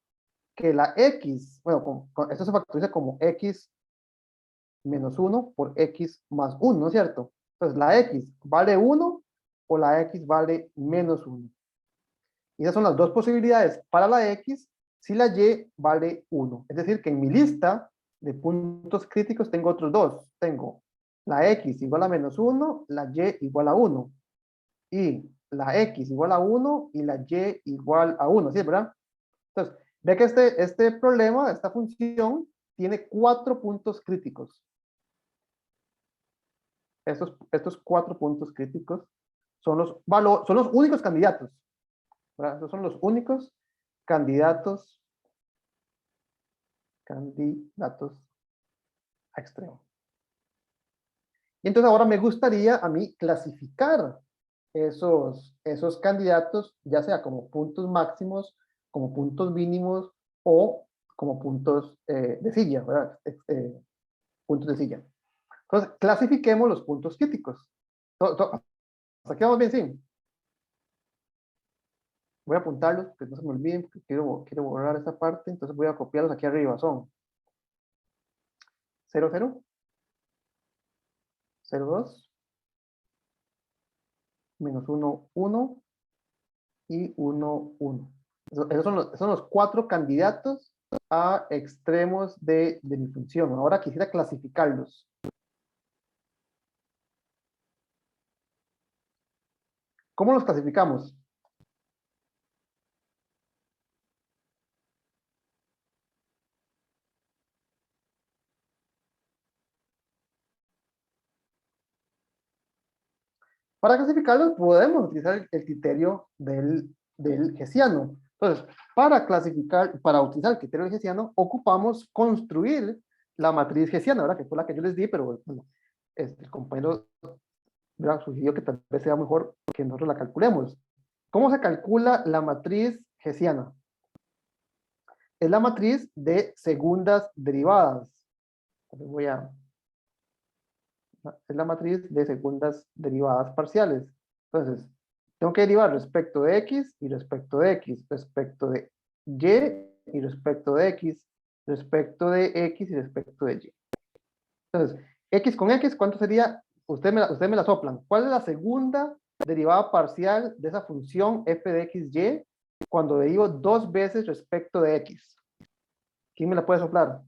[SPEAKER 1] que la x, bueno, esto se factoriza como x menos 1 por x más 1, ¿no es cierto? Entonces, la x vale 1 o la x vale menos 1. Y esas son las dos posibilidades para la x si la y vale 1. Es decir, que en mi lista de puntos críticos tengo otros dos. Tengo la x igual a menos 1, la y igual a 1. Y la x igual a 1 y la y igual a 1, ¿sí? ¿Verdad? Entonces, ve que este problema, esta función, tiene 4 puntos críticos. Estos 4 puntos críticos son los únicos candidatos. ¿Verdad? Estos son los únicos candidatos a extremo. Y entonces ahora me gustaría a mí clasificar esos candidatos, ya sea como puntos máximos, como puntos mínimos o como puntos de silla, ¿verdad? Puntos de silla. Entonces, clasifiquemos los puntos críticos. Hasta aquí vamos bien, sí. Voy a apuntarlos, que no se me olviden, porque quiero borrar esta parte, entonces voy a copiarlos aquí arriba. Son 0, 0, 0, 2, menos 1, 1 y 1, 1. Esos son los 4 candidatos a extremos de mi función. Ahora quisiera clasificarlos. ¿Cómo los clasificamos? Para clasificarlos podemos utilizar el criterio del hessiano. Entonces, para utilizar el criterio del hessiano, ocupamos construir la matriz hessiana, ¿verdad? Que fue la que yo les di, pero bueno, el compañero, ¿verdad?, sugirió que tal vez sea mejor que nosotros la calculemos. ¿Cómo se calcula la matriz hessiana? Es la matriz de segundas derivadas. Es la matriz de segundas derivadas parciales. Entonces, tengo que derivar respecto de x y respecto de x, respecto de y y respecto de x, respecto de x y respecto de y. Entonces, x con x, ¿cuánto sería? Usted me la soplan. ¿Cuál es la segunda derivada parcial de esa función f de x, y cuando derivo dos veces respecto de x? ¿Quién me la puede soplar?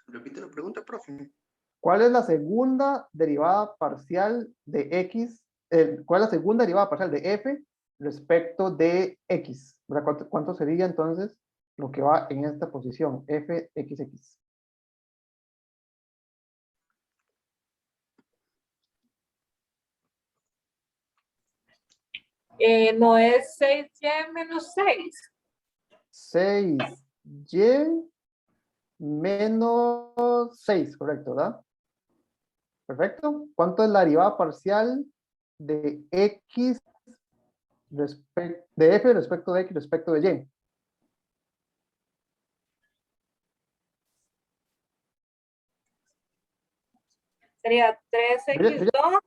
[SPEAKER 2] Repite la pregunta, profe.
[SPEAKER 1] ¿Cuál es la segunda derivada parcial de x? ¿Cuál es la segunda derivada parcial de f respecto de x? ¿Cuánto sería entonces lo que va en esta posición? fxx.
[SPEAKER 4] No es 6y menos 6.
[SPEAKER 1] 6y menos 6, correcto, ¿verdad? Perfecto. ¿Cuánto es la derivada parcial de x de f respecto de x respecto de y?
[SPEAKER 4] Sería
[SPEAKER 1] Yo ya-
[SPEAKER 4] 3x2.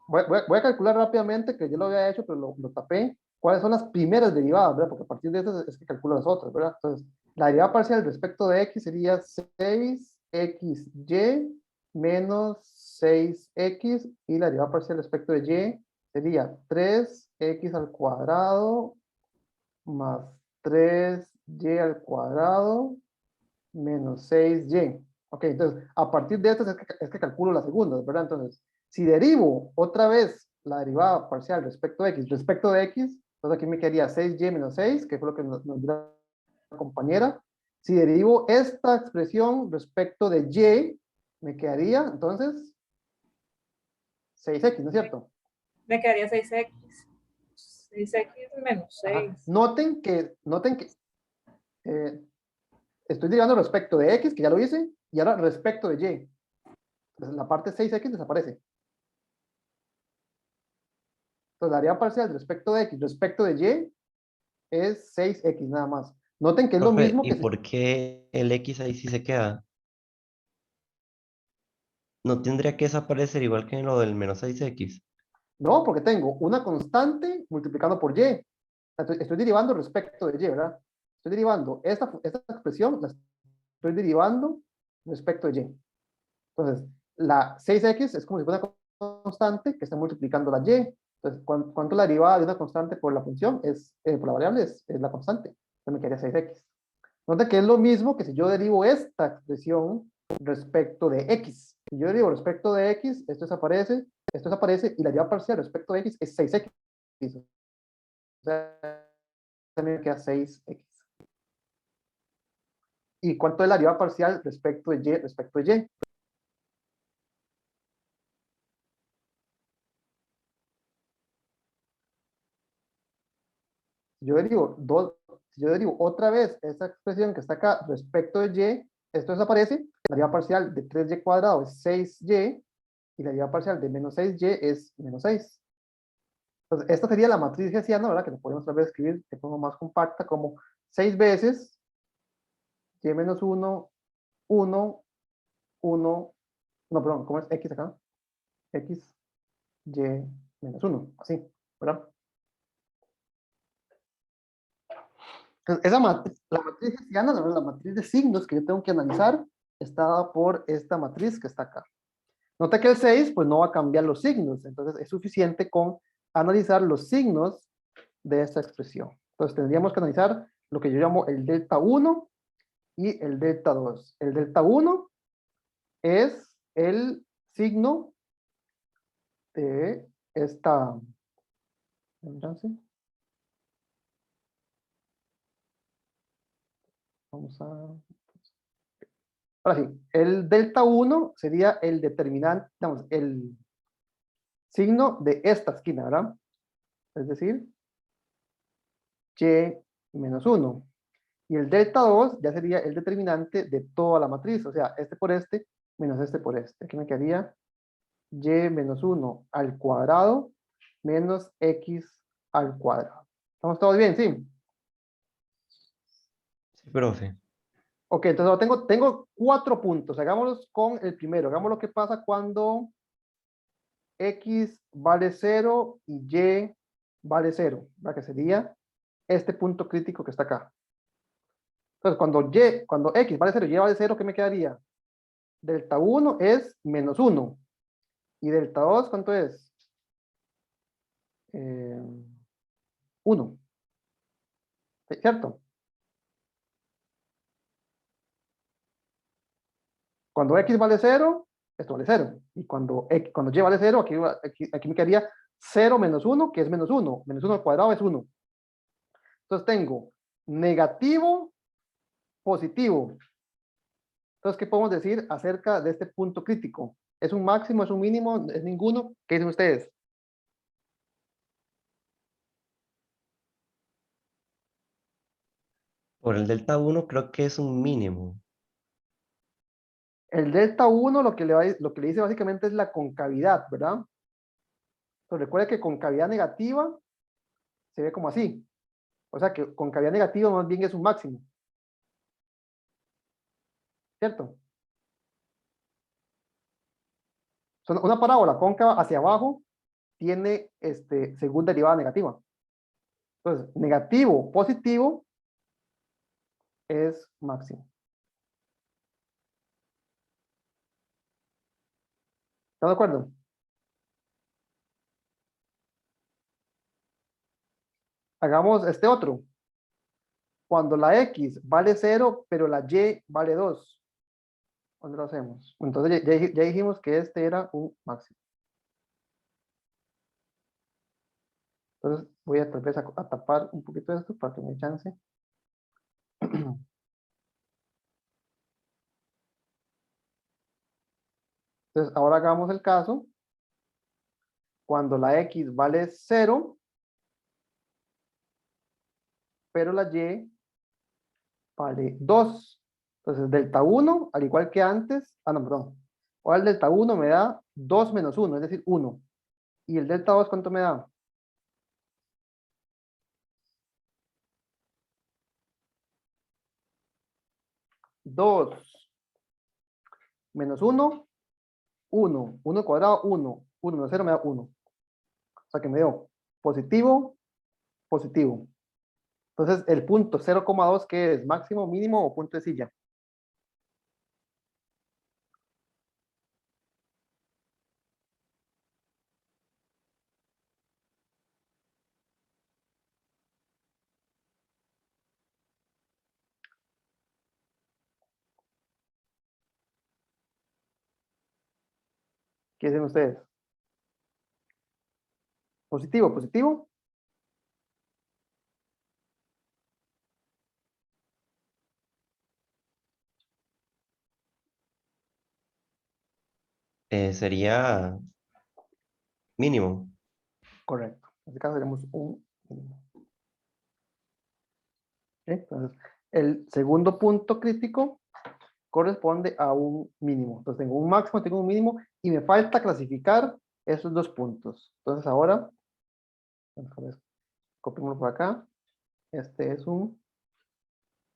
[SPEAKER 1] Voy a calcular rápidamente, que yo lo había hecho, pero lo tapé. ¿Cuáles son las primeras derivadas, verdad? Porque a partir de eso es que calculo las otras, ¿verdad? Entonces, la derivada parcial respecto de x sería 6xy menos 6x, y la derivada parcial respecto de y sería 3x al cuadrado más 3y al cuadrado menos 6y. Ok, entonces, a partir de esto es que calculo las segundas, ¿verdad? Entonces, si derivo otra vez la derivada parcial respecto de x, entonces aquí me quedaría 6y menos 6, que fue lo que nos dio la compañera. Si derivo esta expresión respecto de y, me quedaría, entonces, 6x, ¿no es cierto?
[SPEAKER 4] Me quedaría 6x. 6x menos
[SPEAKER 1] Ajá.
[SPEAKER 4] 6.
[SPEAKER 1] Noten que estoy derivando respecto de x, que ya lo hice, y ahora respecto de y. Entonces, la parte 6x desaparece. Entonces, la derivada parcial respecto de x respecto de y es 6x nada más. Noten que es lo
[SPEAKER 3] Profe,
[SPEAKER 1] mismo
[SPEAKER 3] ¿y
[SPEAKER 1] que si...
[SPEAKER 3] por qué el X ahí sí se queda? ¿No tendría que desaparecer igual que en lo del menos 6X?
[SPEAKER 1] No, porque tengo una constante multiplicando por y. Estoy derivando respecto de y, ¿verdad? Estoy derivando esta expresión, la estoy derivando respecto de y. Entonces, la 6x es como si fuera una constante que está multiplicando la y. Entonces, ¿cuánto es la derivada de una constante por la función? Por la variable es la constante. Entonces me quedaría 6x. Nota que es lo mismo que si yo derivo esta expresión respecto de x. Si yo derivo respecto de x, esto desaparece, y la derivada parcial respecto de x es 6x. O sea, también me queda 6x. ¿Y cuánto es la derivada parcial respecto de y respecto de y? Si yo derivo otra vez esta expresión que está acá respecto de y, esto desaparece, la derivada parcial de 3y cuadrado es 6y, y la derivada parcial de menos 6y es menos 6. Entonces, esta sería la matriz hessiana, ¿verdad? Que lo podemos tal vez escribir de forma más compacta como 6 veces y menos 1, 1, 1, no, perdón, ¿cómo es x acá? X, y menos 1, así, ¿verdad? Entonces, la matriz hessiana, la matriz de signos que yo tengo que analizar, está dada por esta matriz que está acá. Nota que el 6, pues no va a cambiar los signos, entonces es suficiente con analizar los signos de esta expresión. Entonces tendríamos que analizar lo que yo llamo el delta 1 y el delta 2. El delta 1 es el signo de esta... Vamos a... Ahora sí, el delta 1 sería el determinante, digamos, el signo de esta esquina, ¿verdad? Es decir, y menos 1. Y el delta 2 ya sería el determinante de toda la matriz, o sea, este por este menos este por este. Aquí me quedaría y menos 1 al cuadrado menos x al cuadrado. ¿Estamos todos bien? Sí.
[SPEAKER 3] Sí, profe.
[SPEAKER 1] Ok, entonces ahora tengo 4 puntos. Hagámoslos con el primero. Hagamos lo que pasa cuando x vale 0 y y vale 0, ¿verdad? Que sería este punto crítico que está acá. Entonces, cuando x vale 0 y vale 0, ¿qué me quedaría? Delta 1 es menos 1. ¿Y delta 2 cuánto es? 1. ¿Cierto? Cuando x vale 0, esto vale 0. Y cuando y vale 0, aquí me quedaría 0 menos 1, que es menos 1. Menos 1 al cuadrado es 1. Entonces tengo negativo, positivo. Entonces, ¿qué podemos decir acerca de este punto crítico? ¿Es un máximo, es un mínimo, es ninguno? ¿Qué dicen ustedes?
[SPEAKER 3] Por el delta 1 creo que es un mínimo.
[SPEAKER 1] El delta 1 lo que le dice básicamente es la concavidad, ¿verdad? Entonces, recuerda que concavidad negativa se ve como así. O sea que concavidad negativa más bien es un máximo. ¿Cierto? Una parábola cóncava hacia abajo tiene segunda derivada negativa. Entonces, negativo, positivo es máximo. ¿Están de acuerdo? Hagamos este otro. Cuando la x vale 0, pero la y vale 2. ¿Dónde lo hacemos? Entonces ya dijimos que este era un máximo. Entonces voy a tal vez a tapar un poquito esto para que me dé chance. Entonces ahora hagamos el caso. Cuando la x vale 0, pero la y vale 2. Entonces delta 1, al igual que antes, no, perdón. Ahora el delta 1 me da 2 menos 1, es decir, 1. ¿Y el delta 2 cuánto me da? 2 menos 1, 1. 1 cuadrado, 1. 1 menos 0 me da 1. O sea que me dio positivo, positivo. Entonces el punto 0,2, ¿qué es? ¿Máximo, mínimo o punto de silla? ¿Qué dicen ustedes? ¿Positivo, positivo?
[SPEAKER 3] Sería mínimo.
[SPEAKER 1] Correcto. En este caso tenemos un mínimo. ¿Sí? Entonces, el segundo punto crítico corresponde a un mínimo. Entonces tengo un máximo, tengo un mínimo y me falta clasificar esos dos puntos. Entonces ahora, copiémoslo por acá. Este es un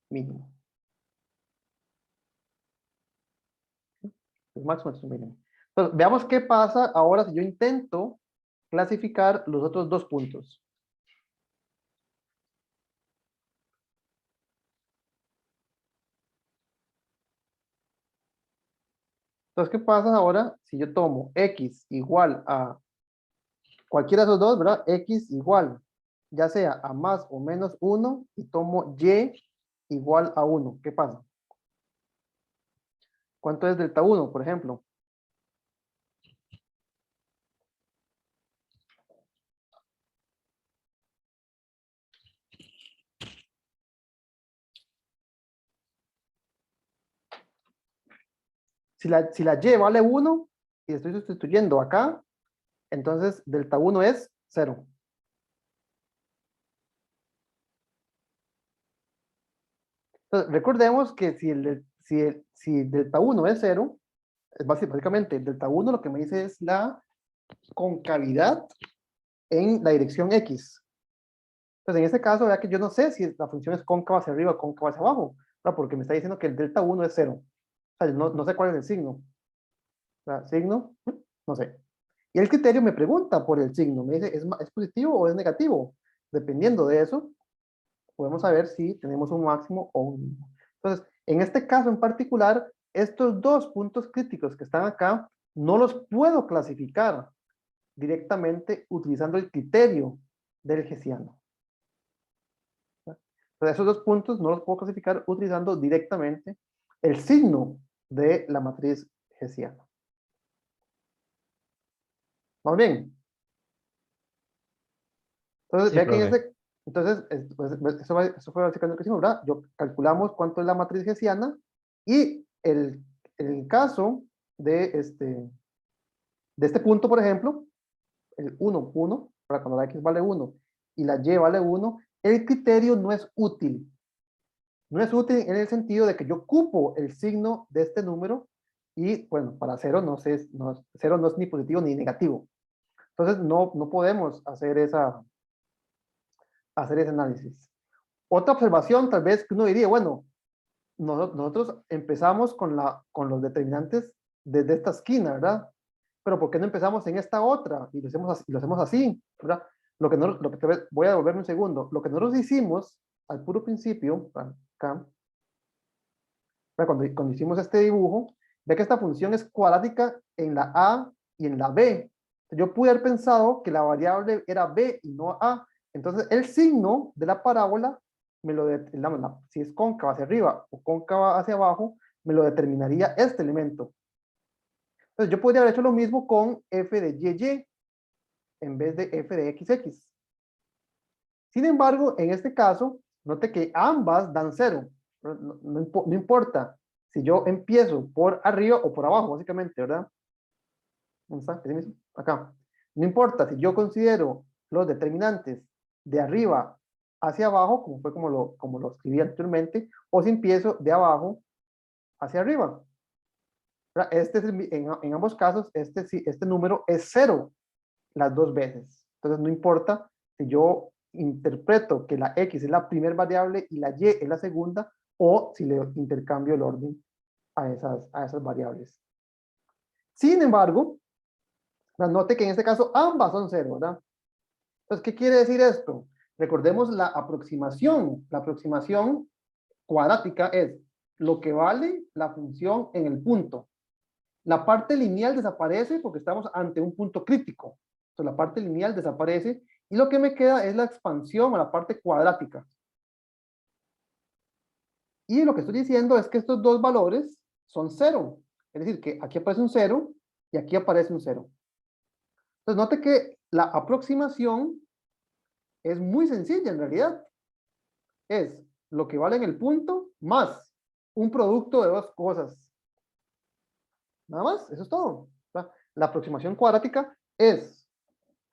[SPEAKER 1] mínimo. El máximo es un mínimo. Entonces, veamos qué pasa ahora si yo intento clasificar los otros dos puntos. Entonces, ¿qué pasa ahora si yo tomo x igual a cualquiera de esos dos, ¿verdad? X igual, ya sea a más o menos 1 y tomo y igual a 1. ¿Qué pasa? ¿Cuánto es delta 1, por ejemplo? Si la y vale 1 y estoy sustituyendo acá, entonces delta 1 es 0. Entonces, recordemos que si delta 1 es 0, es básicamente delta 1 lo que me dice es la concavidad en la dirección X. Entonces, en este caso, vea que yo no sé si la función es cóncava hacia arriba o cóncava hacia abajo, ¿verdad? Porque me está diciendo que el delta 1 es 0. O sea, no sé cuál es el signo. ¿Verdad? Signo, no sé. Y el criterio me pregunta por el signo. Me dice, ¿es positivo o es negativo? Dependiendo de eso, podemos saber si tenemos un máximo o un mínimo. Entonces, en este caso en particular, estos dos puntos críticos que están acá, no los puedo clasificar directamente utilizando el criterio del hessiano. Entonces, esos dos puntos no los puedo clasificar utilizando directamente el signo de la matriz hessiana. ¿Vamos bien? Entonces,
[SPEAKER 3] Sí,
[SPEAKER 1] vea que en
[SPEAKER 3] profe.
[SPEAKER 1] eso fue básicamente lo que hicimos, ¿verdad? Calculamos cuánto es la matriz hessiana y el caso de este punto, por ejemplo, el 1, 1, para cuando la x vale 1 y la y vale 1, el criterio no es útil. No es útil en el sentido de que yo ocupo el signo de este número y, bueno, para 0 0 no es ni positivo ni negativo. Entonces, no podemos hacer ese análisis. Otra observación, tal vez, que uno diría, bueno, nosotros empezamos con los determinantes desde esta esquina, ¿verdad? Pero ¿por qué no empezamos en esta otra? Y lo hacemos así, ¿verdad? Voy a devolverme un segundo. Lo que nosotros hicimos al puro principio, acá, cuando hicimos este dibujo, ve que esta función es cuadrática en la A y en la B. Yo pude haber pensado que la variable era B y no A. Entonces, el signo de la parábola, si es cóncava hacia arriba o cóncava hacia abajo, me lo determinaría este elemento. Entonces, yo podría haber hecho lo mismo con f de y en vez de f de xx. Sin embargo, en este caso, note que ambas dan 0. No importa si yo empiezo por arriba o por abajo, básicamente, ¿verdad? ¿Dónde está? ¿Qué es eso? Acá. No importa si yo considero los determinantes de arriba hacia abajo, como fue como lo escribí anteriormente, o si empiezo de abajo hacia arriba. En ambos casos, este número es 0 las dos veces. Entonces, no importa si yo interpreto que la x es la primera variable y la y es la segunda, o si le intercambio el orden a esas variables. Sin embargo, note que en este caso ambas son 0, ¿verdad? Entonces, ¿qué quiere decir esto? Recordemos la aproximación. La aproximación cuadrática es lo que vale la función en el punto. La parte lineal desaparece porque estamos ante un punto crítico. Entonces, la parte lineal desaparece y lo que me queda es la expansión a la parte cuadrática. Y lo que estoy diciendo es que estos dos valores son 0. Es decir, que aquí aparece un 0 y aquí aparece un 0. Entonces, note que la aproximación es muy sencilla en realidad. Es lo que vale en el punto más un producto de dos cosas. Nada más, eso es todo. La aproximación cuadrática es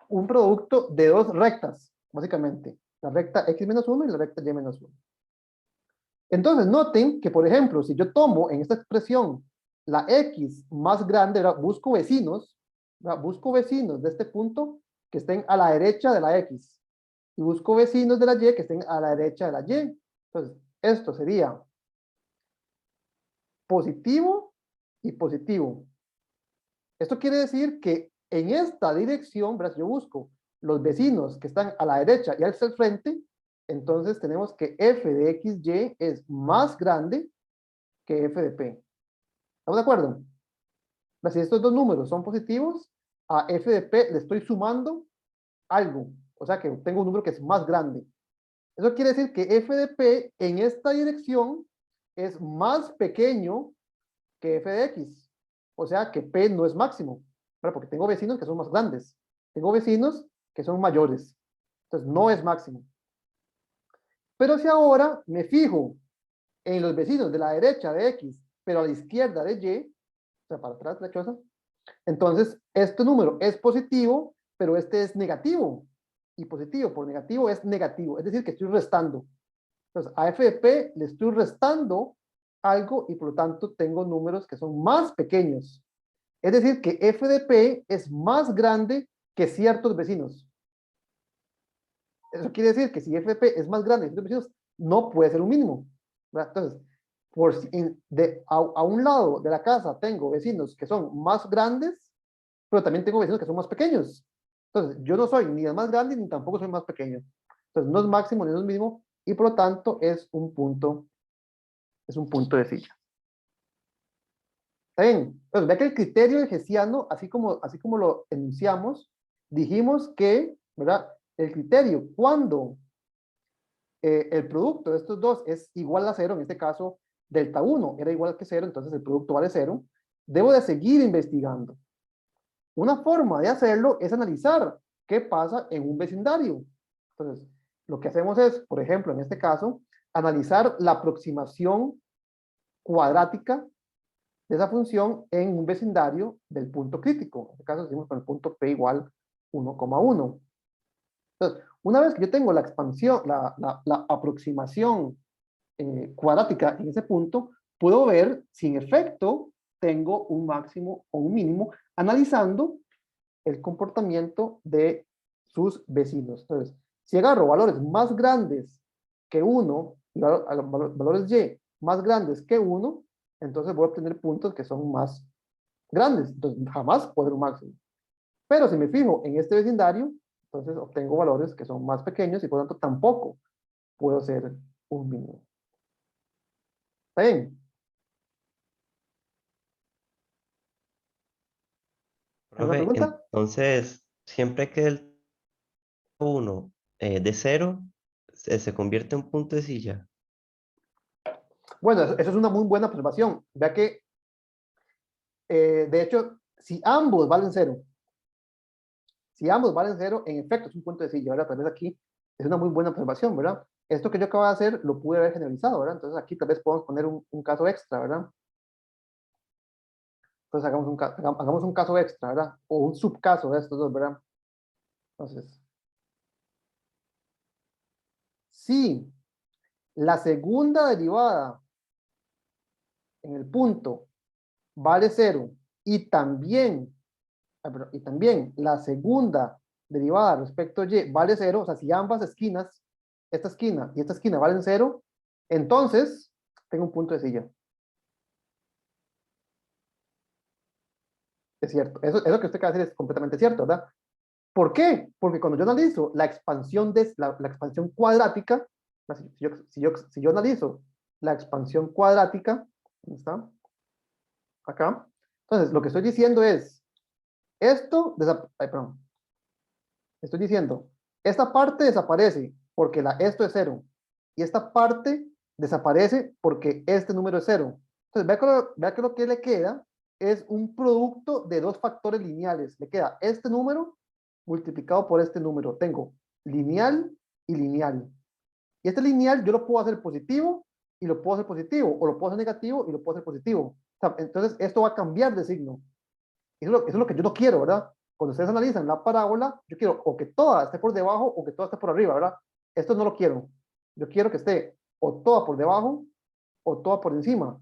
[SPEAKER 1] un producto de dos rectas, básicamente. La recta x-1 y la recta y-1. Entonces, noten que, por ejemplo, si yo tomo en esta expresión la x más grande, ¿verdad? Busco vecinos de este punto que estén a la derecha de la x. Y busco vecinos de la y que estén a la derecha de la y. Entonces, esto sería positivo y positivo. Esto quiere decir que en esta dirección, ¿verdad? Si yo busco los vecinos que están a la derecha y hacia el frente, entonces tenemos que f de xy es más grande que f de p. ¿Estamos de acuerdo? Si estos dos números son positivos, a f de p le estoy sumando algo. O sea que tengo un número que es más grande. Eso quiere decir que f de p en esta dirección es más pequeño que f de x. O sea que p no es máximo. ¿Verdad? Porque tengo vecinos que son más grandes. Tengo vecinos que son mayores. Entonces no es máximo. Pero si ahora me fijo en los vecinos de la derecha de x, pero a la izquierda de y, sea, para atrás, la choza. Entonces, este número es positivo, pero este es negativo. Y positivo por negativo es negativo. Es decir, que estoy restando. Entonces, a f de p le estoy restando algo y por lo tanto tengo números que son más pequeños. Es decir, que f de p es más grande que ciertos vecinos. Eso quiere decir que si f de p es más grande que ciertos vecinos, no puede ser un mínimo, ¿verdad? Entonces, a un lado de la casa tengo vecinos que son más grandes, pero también tengo vecinos que son más pequeños. Entonces, yo no soy ni el más grande ni tampoco soy más pequeño. Entonces, no es máximo ni no es mínimo y por lo tanto es un punto de silla. ¿Está bien? Entonces, vea que el criterio hessiano, así como lo enunciamos, dijimos que, ¿verdad? El criterio, cuando el producto de estos dos es igual a 0, en este caso, delta 1 era igual que 0, entonces el producto vale 0, debo de seguir investigando. Una forma de hacerlo es analizar qué pasa en un vecindario. Entonces, lo que hacemos es, por ejemplo, en este caso, analizar la aproximación cuadrática de esa función en un vecindario del punto crítico. En este caso, decimos con el punto P igual 1,1. Entonces, una vez que yo tengo la expansión, la aproximación cuadrática en ese punto, puedo ver si en efecto tengo un máximo o un mínimo, analizando el comportamiento de sus vecinos. Entonces, si agarro valores más grandes que 1, y valores Y más grandes que 1, entonces voy a obtener puntos que son más grandes. Entonces, jamás puedo ser un máximo. Pero si me fijo en este vecindario, entonces obtengo valores que son más pequeños y por lo tanto tampoco puedo ser un mínimo. ¿Está bien? ¿Alguna
[SPEAKER 3] Profe,
[SPEAKER 1] pregunta?
[SPEAKER 3] entonces, siempre que el 1 de 0 se convierte en punto de silla.
[SPEAKER 1] Bueno, eso es una muy buena observación. Vea que, de hecho, si ambos valen 0, en efecto es un punto de silla, ¿verdad? Tal vez aquí es una muy buena observación, ¿verdad? Esto que yo acabo de hacer lo pude haber generalizado, ¿verdad? Entonces aquí tal vez podemos poner un caso extra, ¿verdad? Entonces hagamos un caso extra, ¿verdad? O un subcaso de estos dos, ¿verdad? Entonces, si la segunda derivada en el punto vale 0 y también la segunda derivada respecto a y vale 0, o sea, si ambas esquinas, esta esquina y esta esquina valen 0, entonces tengo un punto de silla. Es cierto. Eso que usted acaba de decir es completamente cierto, ¿verdad? ¿Por qué? Porque cuando yo analizo la expansión la expansión cuadrática, si yo analizo la expansión cuadrática, ¿dónde está? Acá. Entonces, lo que estoy diciendo es, estoy diciendo, esta parte desaparece porque esto es 0, y esta parte desaparece porque este número es 0. Entonces, vea que lo que le queda es un producto de dos factores lineales. Le queda este número multiplicado por este número. Tengo lineal y lineal. Y este lineal yo lo puedo hacer positivo y lo puedo hacer positivo, o lo puedo hacer negativo y lo puedo hacer positivo. O sea, entonces, esto va a cambiar de signo. Eso es lo que yo no quiero, ¿verdad? Cuando ustedes analizan la parábola, yo quiero o que toda esté por debajo o que toda esté por arriba, ¿verdad? Esto no lo quiero. Yo quiero que esté o toda por debajo o toda por encima.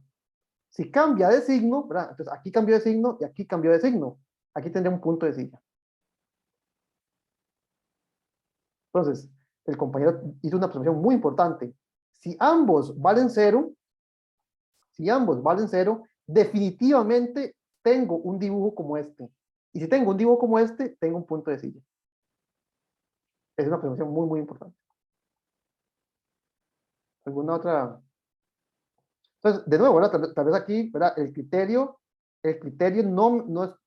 [SPEAKER 1] Si cambia de signo, ¿verdad? Entonces aquí cambió de signo y aquí cambió de signo. Aquí tendría un punto de silla. Entonces, el compañero hizo una observación muy importante. Si ambos valen 0, definitivamente tengo un dibujo como este. Y si tengo un dibujo como este, tengo un punto de silla. Es una observación muy, muy importante. ¿Alguna otra? Entonces, de nuevo, ¿verdad? Tal vez aquí, ¿verdad? El criterio no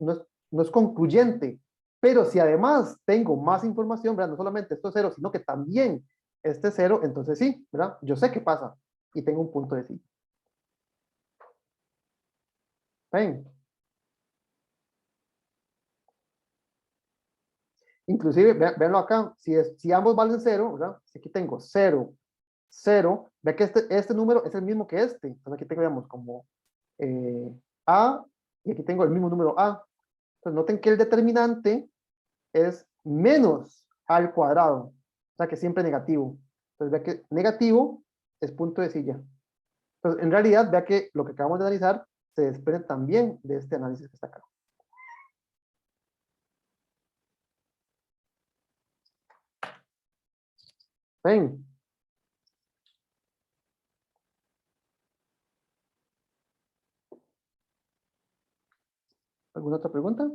[SPEAKER 1] es concluyente, pero si además tengo más información, ¿verdad? No solamente esto es 0, sino que también este es 0, entonces sí, ¿verdad? Yo sé qué pasa y tengo un punto de sí. ¿Ven? Inclusive, véanlo acá, si ambos valen 0, ¿verdad? Si aquí tengo 0, 0, ve que este número es el mismo que este. Entonces aquí tengo, digamos, como A y aquí tengo el mismo número A. Entonces noten que el determinante es menos A al cuadrado, o sea que siempre negativo. Entonces vea que negativo es punto de silla. Entonces en realidad vea que lo que acabamos de analizar se desprende también de este análisis que está acá. ¿Ven? ¿Alguna otra pregunta?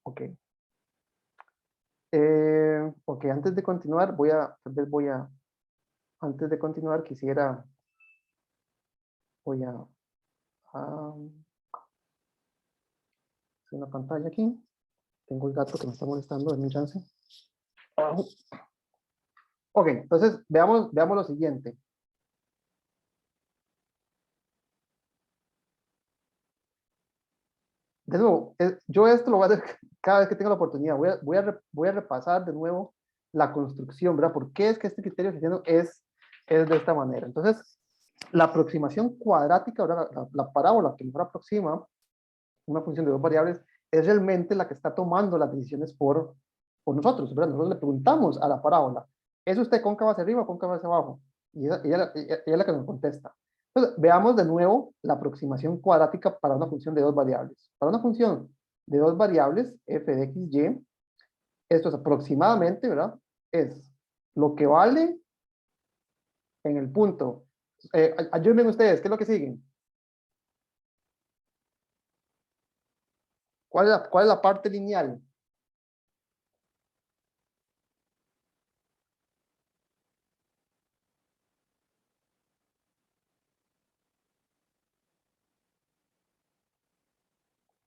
[SPEAKER 1] Ok. Ok, antes de continuar, antes de continuar, voy a hacer una pantalla aquí. Tengo el gato que me está molestando, denme un chance. Abajo. Ok, entonces veamos lo siguiente. De nuevo, yo esto lo voy a hacer cada vez que tenga la oportunidad. Voy a repasar de nuevo la construcción, ¿verdad? ¿Por qué es que este criterio hessiano es de esta manera? Entonces, la aproximación cuadrática, ¿verdad? La parábola que mejor aproxima una función de dos variables es realmente la que está tomando las decisiones por nosotros, ¿verdad? Nosotros le preguntamos a la parábola, ¿es usted cóncava hacia arriba o cóncava hacia abajo? Y ella es la que nos contesta. Entonces, veamos de nuevo la aproximación cuadrática para una función de dos variables. Para una función de dos variables, f de x, y, esto es aproximadamente, ¿verdad? Es lo que vale en el punto. Ayúdenme ustedes, ¿qué es lo que siguen? ¿Cuál es la parte lineal?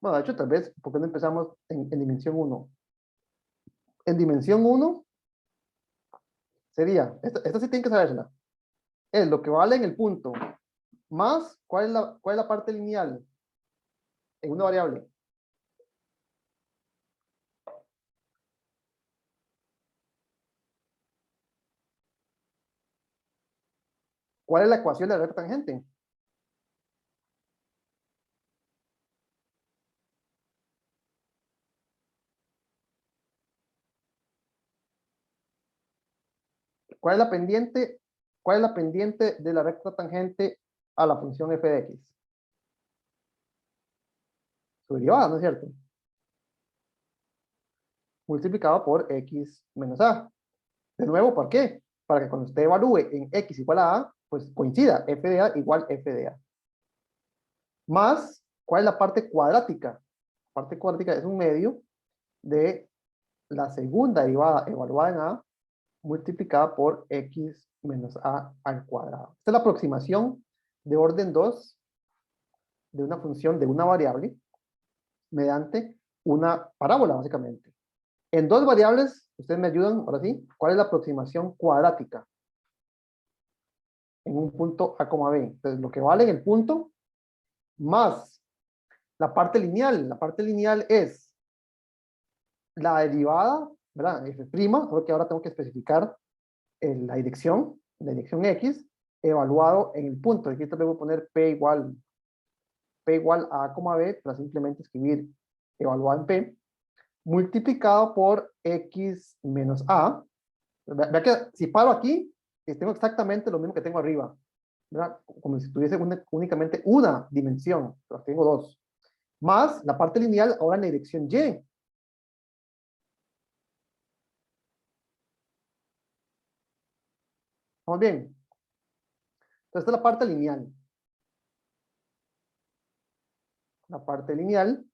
[SPEAKER 1] Bueno, de hecho, tal vez, ¿por qué no empezamos en dimensión 1? En dimensión 1 sería, esta sí tienen que saberla, es lo que vale en el punto, más, cuál es la parte lineal en una variable? ¿Cuál es la ecuación de la recta tangente? ¿Cuál es la pendiente? ¿Cuál es la pendiente de la recta tangente a la función f de x? Su derivada, ¿no es cierto? Multiplicado por x menos a. De nuevo, ¿por qué? Para que cuando usted evalúe en x igual a a, pues coincida f de a igual f de a. Más, ¿cuál es la parte cuadrática? La parte cuadrática es un medio de la segunda derivada evaluada en a multiplicada por x menos a al cuadrado. Esta es la aproximación de orden 2 de una función de una variable mediante una parábola, básicamente. En dos variables, ustedes me ayudan, ahora sí, ¿cuál es la aproximación cuadrática? En un punto a, b. Entonces, lo que vale en el punto más la parte lineal. La parte lineal es la derivada, ¿verdad? F', solo que ahora tengo que especificar la dirección X, evaluado en el punto. Aquí te voy a poner P igual a, B, para simplemente escribir evaluado en P, multiplicado por X menos A. Vea que si paro aquí, tengo exactamente lo mismo que tengo arriba, ¿verdad? Como si tuviese únicamente una dimensión, pero tengo dos. Más la parte lineal ahora en la dirección Y. ¿Estamos bien? Entonces, esta es la parte lineal. La parte lineal.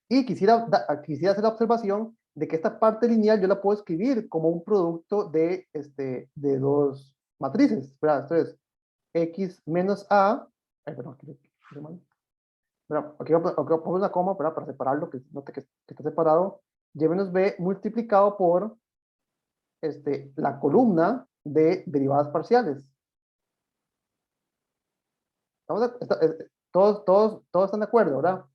[SPEAKER 1] Y quisiera hacer la observación de que esta parte lineal yo la puedo escribir como un producto de dos matrices, ¿verdad? Entonces, x menos a, perdón, aquí voy a poner una coma, ¿verdad? Para separarlo, que note que está separado, y menos b multiplicado por la columna de derivadas parciales. Todos están de acuerdo, ¿verdad?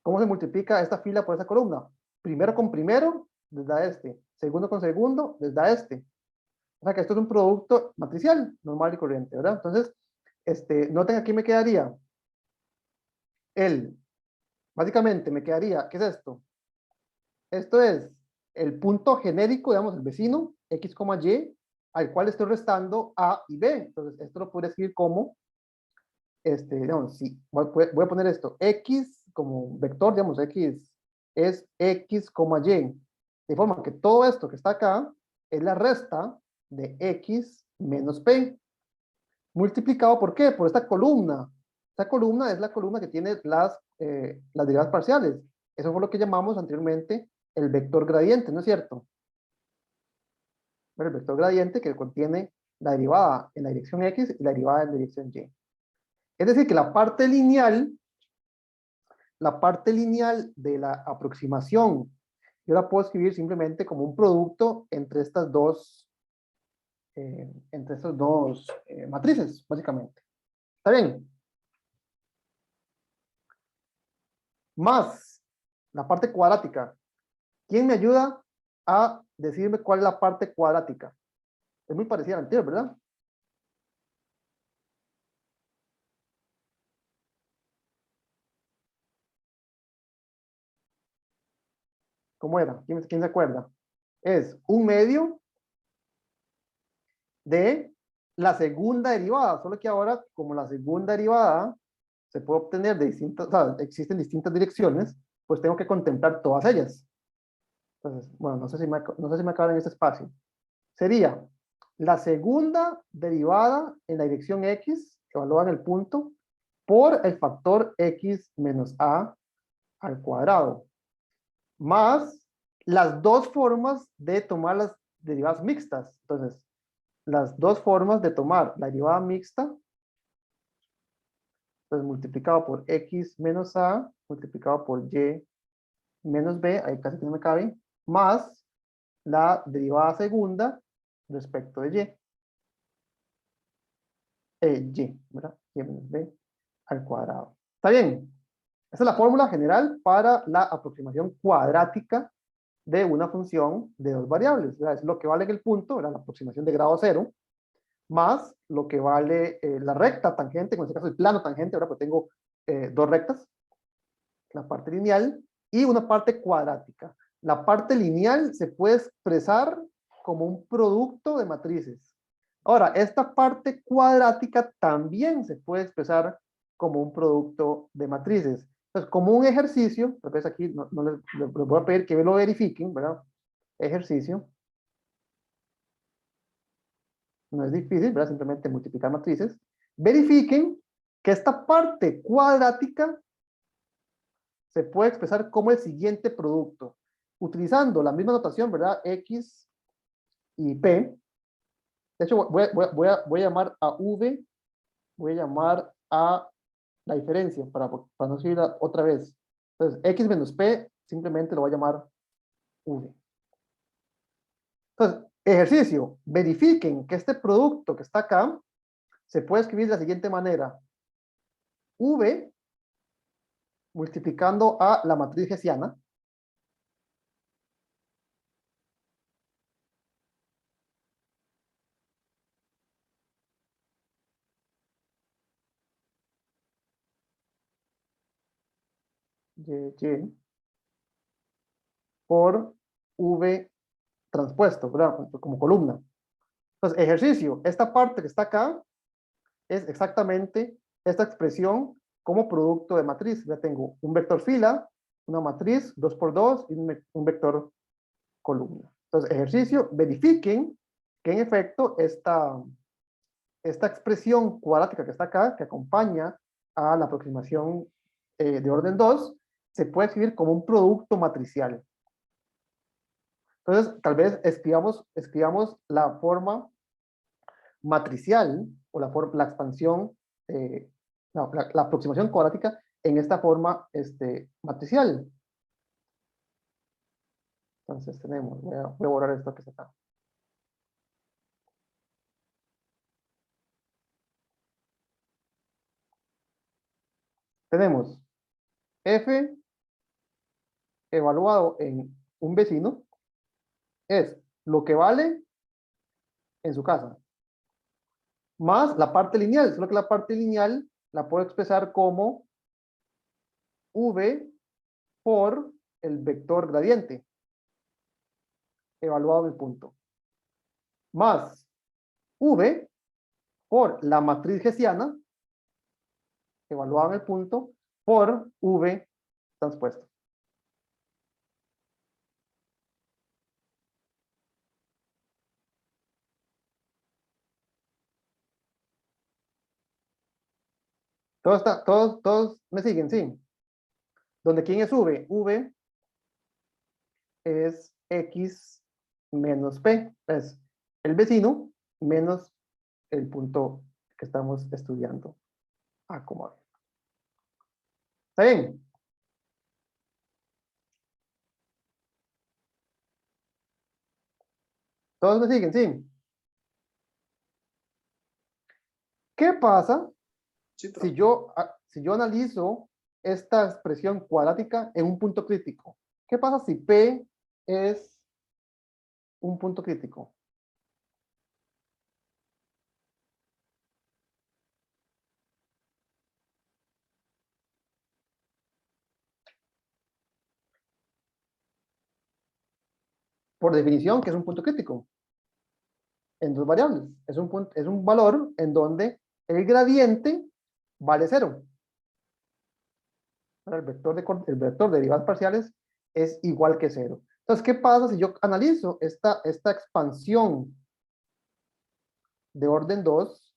[SPEAKER 1] ¿Cómo se multiplica esta fila por esa columna? Primero con primero, les da este. Segundo con segundo, les da este. O sea que esto es un producto matricial, normal y corriente, ¿verdad? Entonces, noten aquí me quedaría básicamente me quedaría, ¿qué es esto? Esto es el punto genérico, digamos, el vecino, x, y, al cual estoy restando a y b. Entonces, esto lo puedo escribir como, digamos, sí, voy a poner esto, x como vector, digamos, x es x, y. De forma que todo esto que está acá es la resta de x menos p. Multiplicado, ¿por qué? Por esta columna. Esta columna es la columna que tiene las derivadas parciales. Eso fue lo que llamamos anteriormente el vector gradiente, ¿no es cierto? Bueno, el vector gradiente que contiene la derivada en la dirección x y la derivada en la dirección y. Es decir, que la parte lineal de la aproximación, yo la puedo escribir simplemente como un producto entre estas dos matrices, básicamente. ¿Está bien? Más la parte cuadrática. ¿Quién me ayuda a decirme cuál es la parte cuadrática? Es muy parecida a la anterior, ¿verdad? ¿Cómo era? ¿Quién se acuerda? Es un medio de la segunda derivada, solo que ahora, como la segunda derivada se puede obtener de distintas, o sea, existen distintas direcciones, pues tengo que contemplar todas ellas. Entonces, bueno, no sé si me acabo en este espacio. Sería la segunda derivada en la dirección x, evaluada en el punto, por el factor x menos a al cuadrado, más las dos formas de tomar las derivadas mixtas. Entonces, las dos formas de tomar la derivada mixta, pues multiplicado por x menos a, multiplicado por y menos b, ahí casi que no me cabe, más la derivada segunda respecto de y, ¿verdad? Y menos b al cuadrado. ¿Está bien? Esa es la fórmula general para la aproximación cuadrática de una función de dos variables. ¿Verdad? Es lo que vale en el punto, ¿verdad? La aproximación de grado cero, más lo que vale la recta tangente, en este caso el plano tangente, ahora pues tengo dos rectas, la parte lineal y una parte cuadrática. La parte lineal se puede expresar como un producto de matrices. Ahora, esta parte cuadrática también se puede expresar como un producto de matrices. Entonces, como un ejercicio, tal vez aquí no les voy a pedir que lo verifiquen, ¿verdad? Ejercicio. No es difícil, ¿verdad? Simplemente multiplicar matrices. Verifiquen que esta parte cuadrática se puede expresar como el siguiente producto, utilizando la misma notación, ¿verdad? X y P. De hecho, voy a llamar a V, voy a llamar a la diferencia, para no escribirla otra vez. Entonces, X menos P, simplemente lo voy a llamar V. Entonces, ejercicio, verifiquen que este producto que está acá se puede escribir de la siguiente manera. V multiplicando a la matriz hessiana, y por V transpuesto, ¿verdad? Como columna. Entonces, ejercicio, esta parte que está acá es exactamente esta expresión como producto de matriz. Ya tengo un vector fila, una matriz 2 por 2 y un vector columna. Entonces, ejercicio, verifiquen que en efecto esta expresión cuadrática que está acá, que acompaña a la aproximación de orden 2, se puede escribir como un producto matricial. Entonces, tal vez escribamos la forma matricial o la expansión, la aproximación cuadrática en esta forma matricial. Entonces tenemos, voy a borrar esto que está acá. Tenemos f evaluado en un vecino es lo que vale en su casa, más la parte lineal, solo que la parte lineal la puedo expresar como v por el vector gradiente evaluado en el punto, más v por la matriz hessiana evaluada en el punto por v transpuesto. Todos me siguen, sí. ¿Donde quién es v? V es x menos p, es el vecino menos el punto que estamos estudiando. Acomodar. ¿Está bien? ¿Todos me siguen? Sí. ¿Qué pasa
[SPEAKER 2] Sí,
[SPEAKER 1] si yo analizo esta expresión cuadrática en un punto crítico? ¿Qué pasa si P es un punto crítico? Por definición, ¿qué es un punto crítico? En dos variables. Es un valor en donde el gradiente vale 0. El vector de derivadas parciales es igual que 0. Entonces, ¿qué pasa si yo analizo esta expansión de orden 2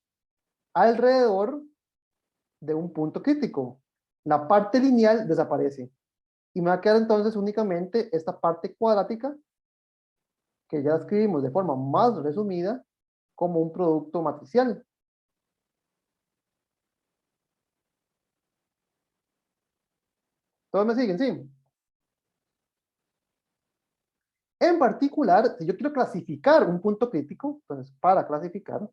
[SPEAKER 1] alrededor de un punto crítico? La parte lineal desaparece y me va a quedar entonces únicamente esta parte cuadrática que ya escribimos de forma más resumida como un producto matricial. ¿Todos me siguen? Sí. En particular, si yo quiero clasificar un punto crítico, entonces para clasificar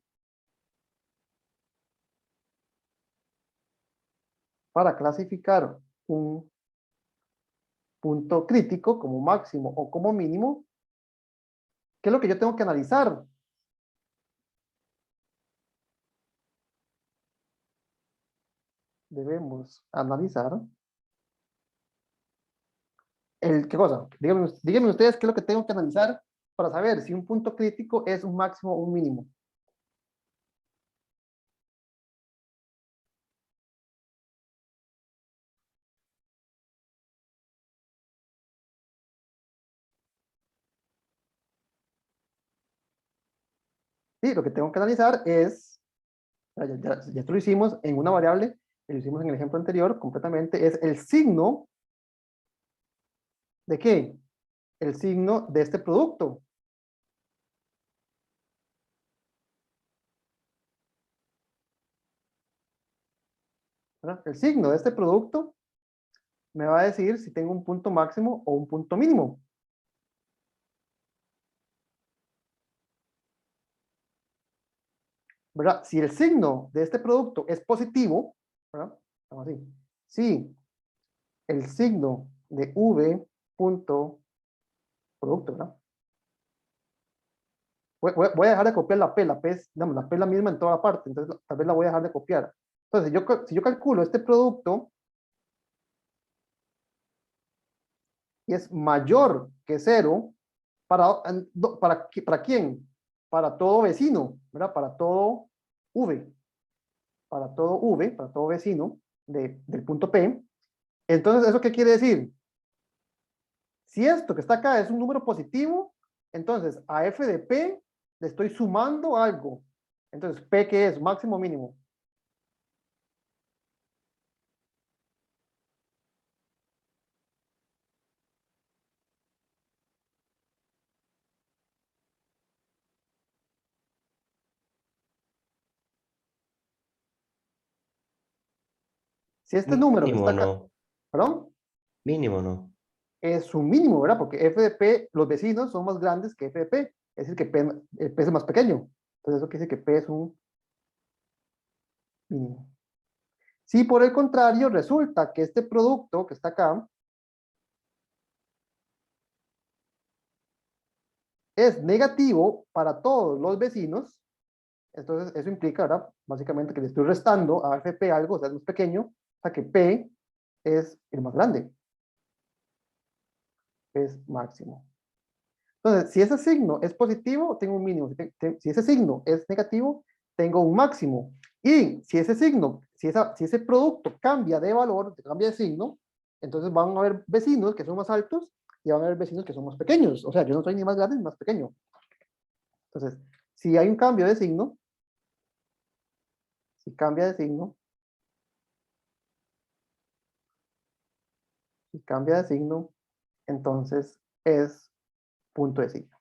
[SPEAKER 1] un punto crítico como máximo o como mínimo, ¿qué es lo que yo tengo que analizar? Debemos analizar ¿qué cosa? Díganme ustedes qué es lo que tengo que analizar para saber si un punto crítico es un máximo o un mínimo. Sí, lo que tengo que analizar es, ya esto lo hicimos en una variable, lo hicimos en el ejemplo anterior completamente, es el signo ¿de qué? El signo de este producto. ¿Verdad? El signo de este producto me va a decir si tengo un punto máximo o un punto mínimo. ¿Verdad? Si el signo de este producto es positivo, ¿verdad? Vamos así. Si el signo de V punto producto, ¿verdad? Voy a dejar de copiar la P es, digamos, la P es la misma en toda la parte, entonces tal vez la voy a dejar de copiar. Entonces, si yo calculo este producto y es mayor que 0, ¿para quién? Para todo vecino, ¿verdad? Para todo V, para todo vecino del punto P. Entonces, ¿eso qué quiere decir? Si esto que está acá es un número positivo, entonces a f de P le estoy sumando algo. Entonces, P ¿qué es? Máximo o mínimo. Si este número que está
[SPEAKER 3] Mínimo
[SPEAKER 1] acá,
[SPEAKER 3] no.
[SPEAKER 1] perdón,
[SPEAKER 3] Mínimo no.
[SPEAKER 1] es un mínimo, ¿verdad? Porque f de P, los vecinos son más grandes que f de P. Es decir, que P es más pequeño. Entonces, eso quiere decir que P es un mínimo. Si por el contrario resulta que este producto que está acá es negativo para todos los vecinos, entonces eso implica, ¿verdad? Básicamente que le estoy restando a FP algo, o sea, es más pequeño, o sea que P es el más grande, es máximo. Entonces, si ese signo es positivo, tengo un mínimo. Si ese signo es negativo, tengo un máximo. Y si ese signo, si ese producto cambia de valor, cambia de signo, entonces van a haber vecinos que son más altos y van a haber vecinos que son más pequeños. O sea, yo no soy ni más grande ni más pequeño. Entonces, si hay un cambio de signo, si cambia de signo, si cambia de signo, entonces es punto de signo.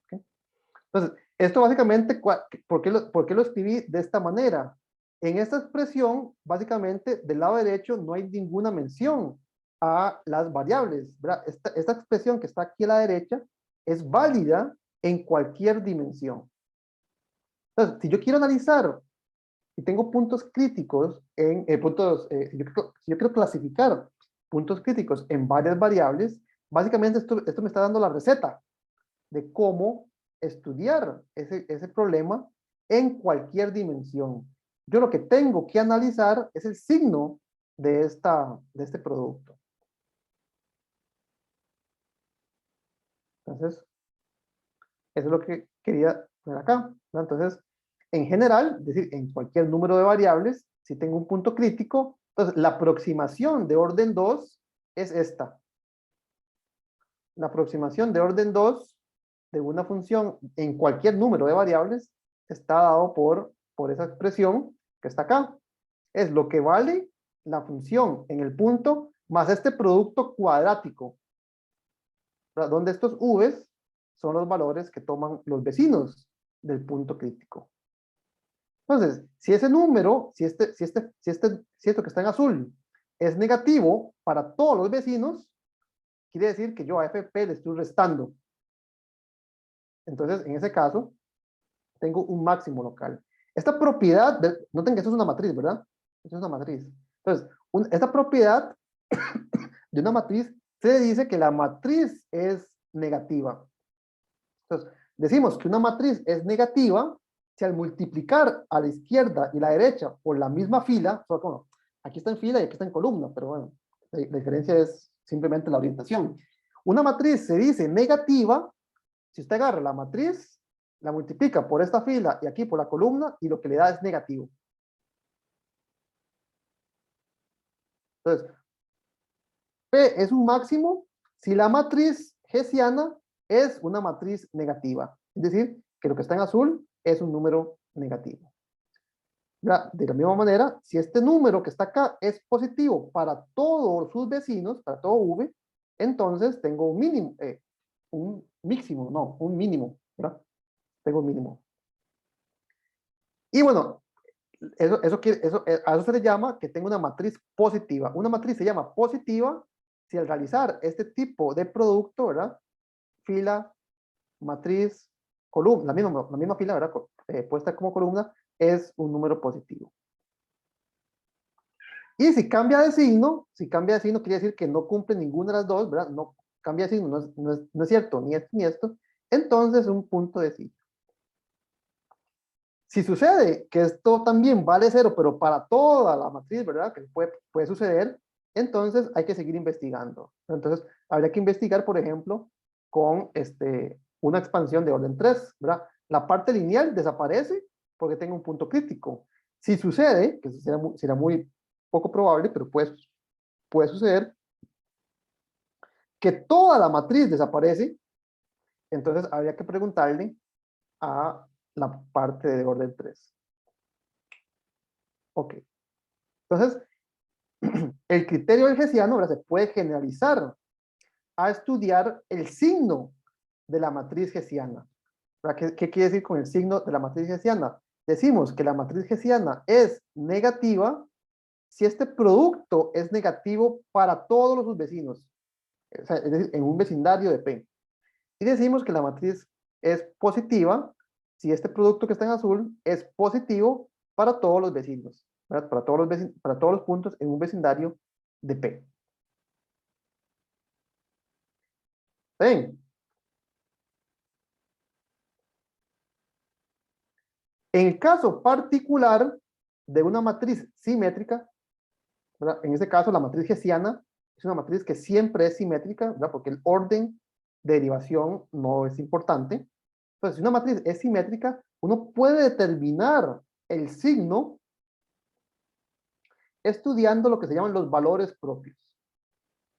[SPEAKER 1] ¿Okay? Entonces, esto básicamente, ¿por qué lo escribí de esta manera? En esta expresión, básicamente, del lado derecho no hay ninguna mención a las variables, ¿verdad? Esta expresión que está aquí a la derecha es válida en cualquier dimensión. Entonces, si yo quiero analizar y tengo puntos críticos si yo quiero clasificar puntos críticos en varias variables, básicamente esto me está dando la receta de cómo estudiar ese problema en cualquier dimensión. Yo lo que tengo que analizar es el signo de este producto. Entonces, eso es lo que quería poner acá, ¿no? Entonces, en general, es decir, en cualquier número de variables, si tengo un punto crítico, entonces la aproximación de orden 2 es esta. La aproximación de orden 2 de una función en cualquier número de variables está dado por esa expresión que está acá. Es lo que vale la función en el punto más este producto cuadrático, ¿verdad? Donde estos v's son los valores que toman los vecinos del punto crítico. Entonces, si ese número, si esto que está en azul es negativo para todos los vecinos, quiere decir que yo a FP le estoy restando. Entonces, en ese caso, tengo un máximo local. Esta propiedad, noten que esto es una matriz, ¿verdad? Esto es una matriz. Entonces, esta propiedad de una matriz se dice que la matriz es negativa. Entonces, decimos que una matriz es negativa si al multiplicar a la izquierda y la derecha por la misma fila, bueno, aquí está en fila y aquí está en columna, pero bueno, la diferencia es simplemente la orientación. Una matriz se dice negativa si usted agarra la matriz, la multiplica por esta fila y aquí por la columna y lo que le da es negativo. Entonces, P es un máximo si la matriz hessiana es una matriz negativa. Es decir, que lo que está en azul es un número negativo. De la misma manera, si este número que está acá es positivo para todos sus vecinos, para todo V, entonces tengo un mínimo, un mínimo, ¿verdad? Tengo un mínimo. Y bueno, a eso se le llama que tengo una matriz positiva. Una matriz se llama positiva si al realizar este tipo de producto, ¿verdad? Fila, matriz, columna, la misma fila, ¿verdad? Puesta como columna, es un número positivo. Y si cambia de signo, quiere decir que no cumple ninguna de las dos, ¿verdad? No cambia de signo, no es cierto, ni esto ni esto, entonces un punto de signo. Si sucede que esto también vale 0, pero para toda la matriz, ¿verdad? Que puede suceder, entonces hay que seguir investigando. Entonces, habría que investigar, por ejemplo, con una expansión de orden 3, ¿verdad? La parte lineal desaparece porque tengo un punto crítico. Si sucede, que será muy poco probable, pero puede suceder, que toda la matriz desaparece, entonces habría que preguntarle a la parte de orden 3. Ok. Entonces, el criterio del hessiano ahora se puede generalizar a estudiar el signo de la matriz hessiana. ¿Qué quiere decir con el signo de la matriz hessiana? Decimos que la matriz hessiana es negativa si este producto es negativo para todos los vecinos, o sea, es decir, en un vecindario de P. Y decimos que la matriz es positiva si este producto que está en azul es positivo para todos los vecinos, ¿verdad? Para todos los puntos en un vecindario de P. ¿Ven? En el caso particular de una matriz simétrica, ¿verdad? En este caso la matriz hessiana es una matriz que siempre es simétrica, ¿verdad? Porque el orden de derivación no es importante. Entonces, si una matriz es simétrica, uno puede determinar el signo estudiando lo que se llaman los valores propios.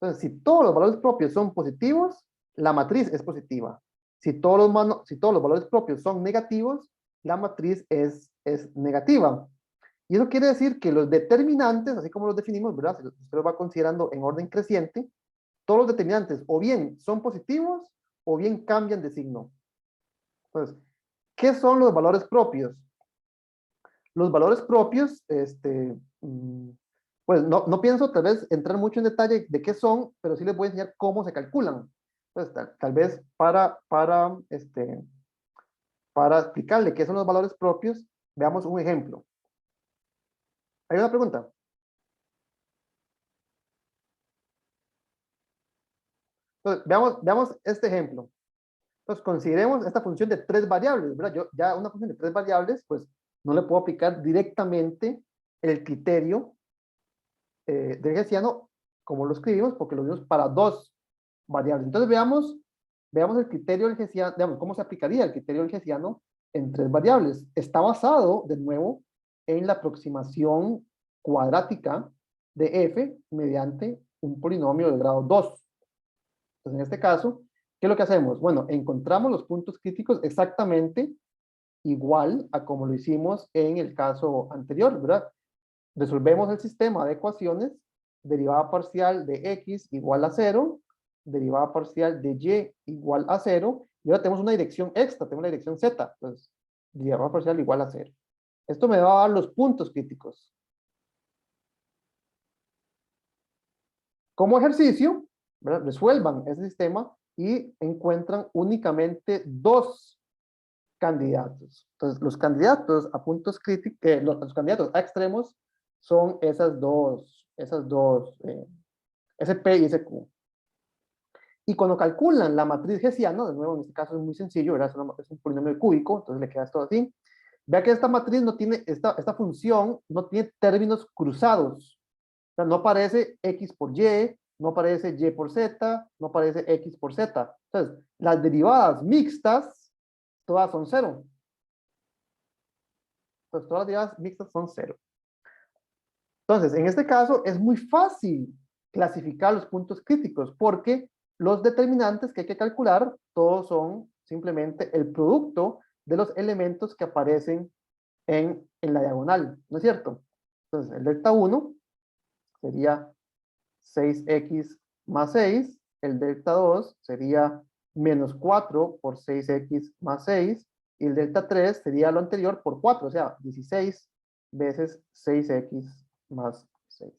[SPEAKER 1] Entonces, si todos los valores propios son positivos, la matriz es positiva. Si todos los valores propios son negativos, la matriz es negativa. Y eso quiere decir que los determinantes, así como los definimos, ¿verdad? Si usted los va considerando en orden creciente, todos los determinantes o bien son positivos o bien cambian de signo. Entonces, ¿qué son los valores propios? Los valores propios, pues no pienso tal vez entrar mucho en detalle de qué son, pero sí les voy a enseñar cómo se calculan. Entonces, tal vez para explicarle qué son los valores propios, veamos un ejemplo. ¿Hay una pregunta? Entonces, veamos este ejemplo. Entonces, consideremos esta función de 3 variables, ¿verdad? Yo ya una función de 3 variables, pues no le puedo aplicar directamente el criterio del hessiano como lo escribimos, porque lo vimos para 2 variables. Entonces, veamos el criterio del hessiano, digamos, cómo se aplicaría el criterio del hessiano en 3 variables. Está basado, de nuevo, en la aproximación cuadrática de f mediante un polinomio de grado 2. Entonces, en este caso, ¿qué es lo que hacemos? Bueno, encontramos los puntos críticos exactamente igual a como lo hicimos en el caso anterior, ¿verdad? Resolvemos el sistema de ecuaciones, derivada parcial de x igual a 0, derivada parcial de y igual a 0, y ahora tenemos una dirección extra, tenemos la dirección z, pues derivada parcial igual a 0. Esto me va a dar los puntos críticos. Como ejercicio, ¿verdad? Resuelvan ese sistema y encuentran únicamente 2 candidatos. Entonces, los candidatos a puntos críticos, los candidatos a extremos son esas dos, ese P y ese Q. Y cuando calculan la matriz hessiana, de nuevo en este caso es muy sencillo, ¿verdad? Es un polinomio cúbico, entonces le queda esto así. Vea que esta matriz no tiene, esta función no tiene términos cruzados. O sea, no aparece X por Y, no aparece Y por Z, no aparece X por Z. Entonces, las derivadas mixtas, todas son 0. Entonces, todas las derivadas mixtas son 0. Entonces, en este caso es muy fácil clasificar los puntos críticos porque los determinantes que hay que calcular todos son simplemente el producto de los elementos que aparecen en la diagonal, ¿no es cierto? Entonces, el delta 1 sería 6x más 6, el delta 2 sería menos 4 por 6x más 6, y el delta 3 sería lo anterior por 4, o sea, 16 veces 6x más 6.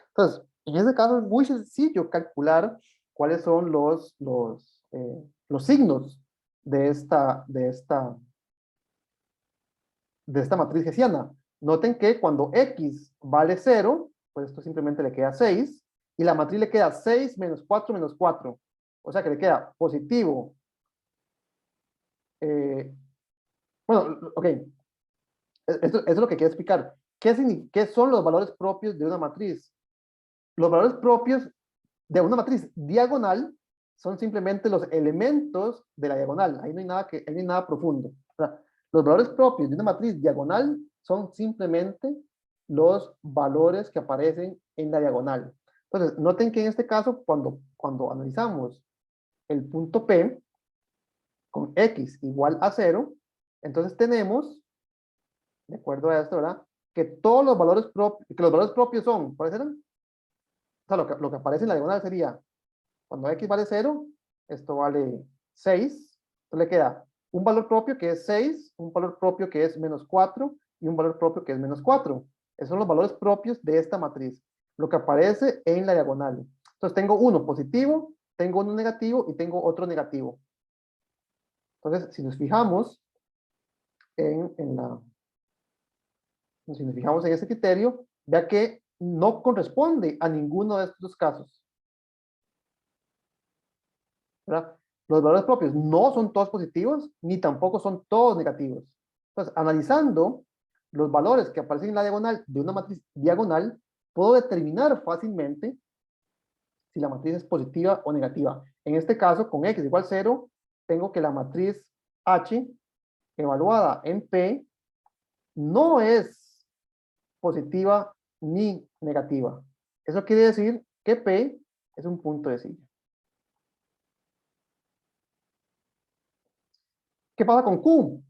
[SPEAKER 1] Entonces, en este caso es muy sencillo calcular cuáles son los signos de esta matriz hessiana. Noten que cuando x vale 0, pues esto simplemente le queda 6, y la matriz le queda 6 menos 4 menos 4. O sea que le queda positivo. Bueno, ok. Esto es lo que quiero explicar. ¿Qué son los valores propios de una matriz? Los valores propios de una matriz diagonal son simplemente los elementos de la diagonal. Ahí no hay nada profundo. O sea, los valores propios de una matriz diagonal son simplemente los valores que aparecen en la diagonal. Entonces, noten que en este caso, cuando analizamos el punto P con x igual a 0, entonces tenemos, de acuerdo a esto, ¿verdad? Que todos los valores propios son, ¿cuáles eran? O sea, lo que aparece en la diagonal sería, cuando x vale 0, esto vale 6, entonces le queda un valor propio que es 6, un valor propio que es menos 4 y un valor propio que es menos 4. Esos son los valores propios de esta matriz, lo que aparece en la diagonal. Entonces tengo uno positivo, tengo uno negativo y tengo otro negativo. Entonces, si nos fijamos si nos fijamos en ese criterio, vea que no corresponde a ninguno de estos casos, ¿verdad? los valores propios no son todos positivos, ni tampoco son todos negativos. Entonces, analizando los valores que aparecen en la diagonal de una matriz diagonal, puedo determinar fácilmente si la matriz es positiva o negativa. En este caso, con x igual 0, tengo que la matriz H, evaluada en P, no es positiva ni negativa. Eso quiere decir que P es un punto de silla. ¿Qué pasa con Q?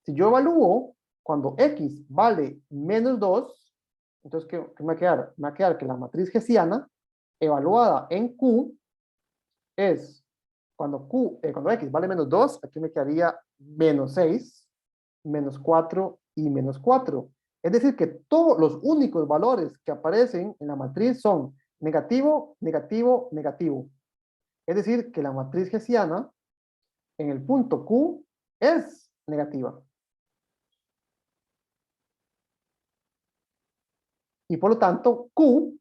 [SPEAKER 1] Si yo evalúo cuando x vale menos 2, entonces, ¿qué me va a quedar? Me va a quedar que la matriz hessiana evaluada en Q es cuando x vale menos 2, aquí me quedaría menos 6, menos 4 y menos 4. Es decir, que todos los únicos valores que aparecen en la matriz son negativo, negativo, negativo. Es decir, que la matriz hessiana en el punto Q es negativa. Y por lo tanto, Q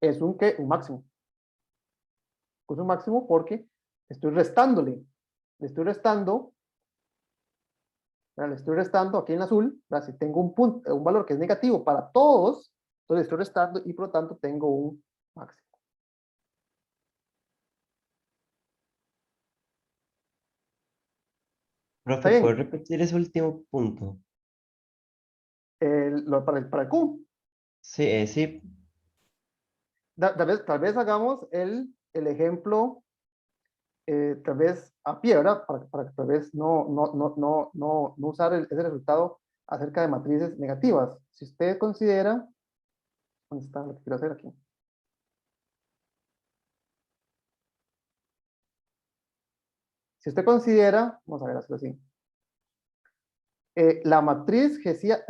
[SPEAKER 1] es un máximo. Q es un máximo porque estoy restándole. Le estoy restando aquí en azul. Si tengo un valor que es negativo para todos, entonces le estoy restando y por lo tanto tengo un máximo. ¿Está
[SPEAKER 3] Profe,
[SPEAKER 1] bien?
[SPEAKER 3] ¿puedo repetir ese último punto?
[SPEAKER 1] Para el Q.
[SPEAKER 3] Sí, sí.
[SPEAKER 1] Tal vez hagamos el ejemplo, tal vez a pie, ¿verdad? Para tal vez no usar ese resultado acerca de matrices negativas. Si usted considera, ¿dónde está lo que quiero hacer aquí? Si usted considera, vamos a ver, hacerlo así. La matriz hessiana,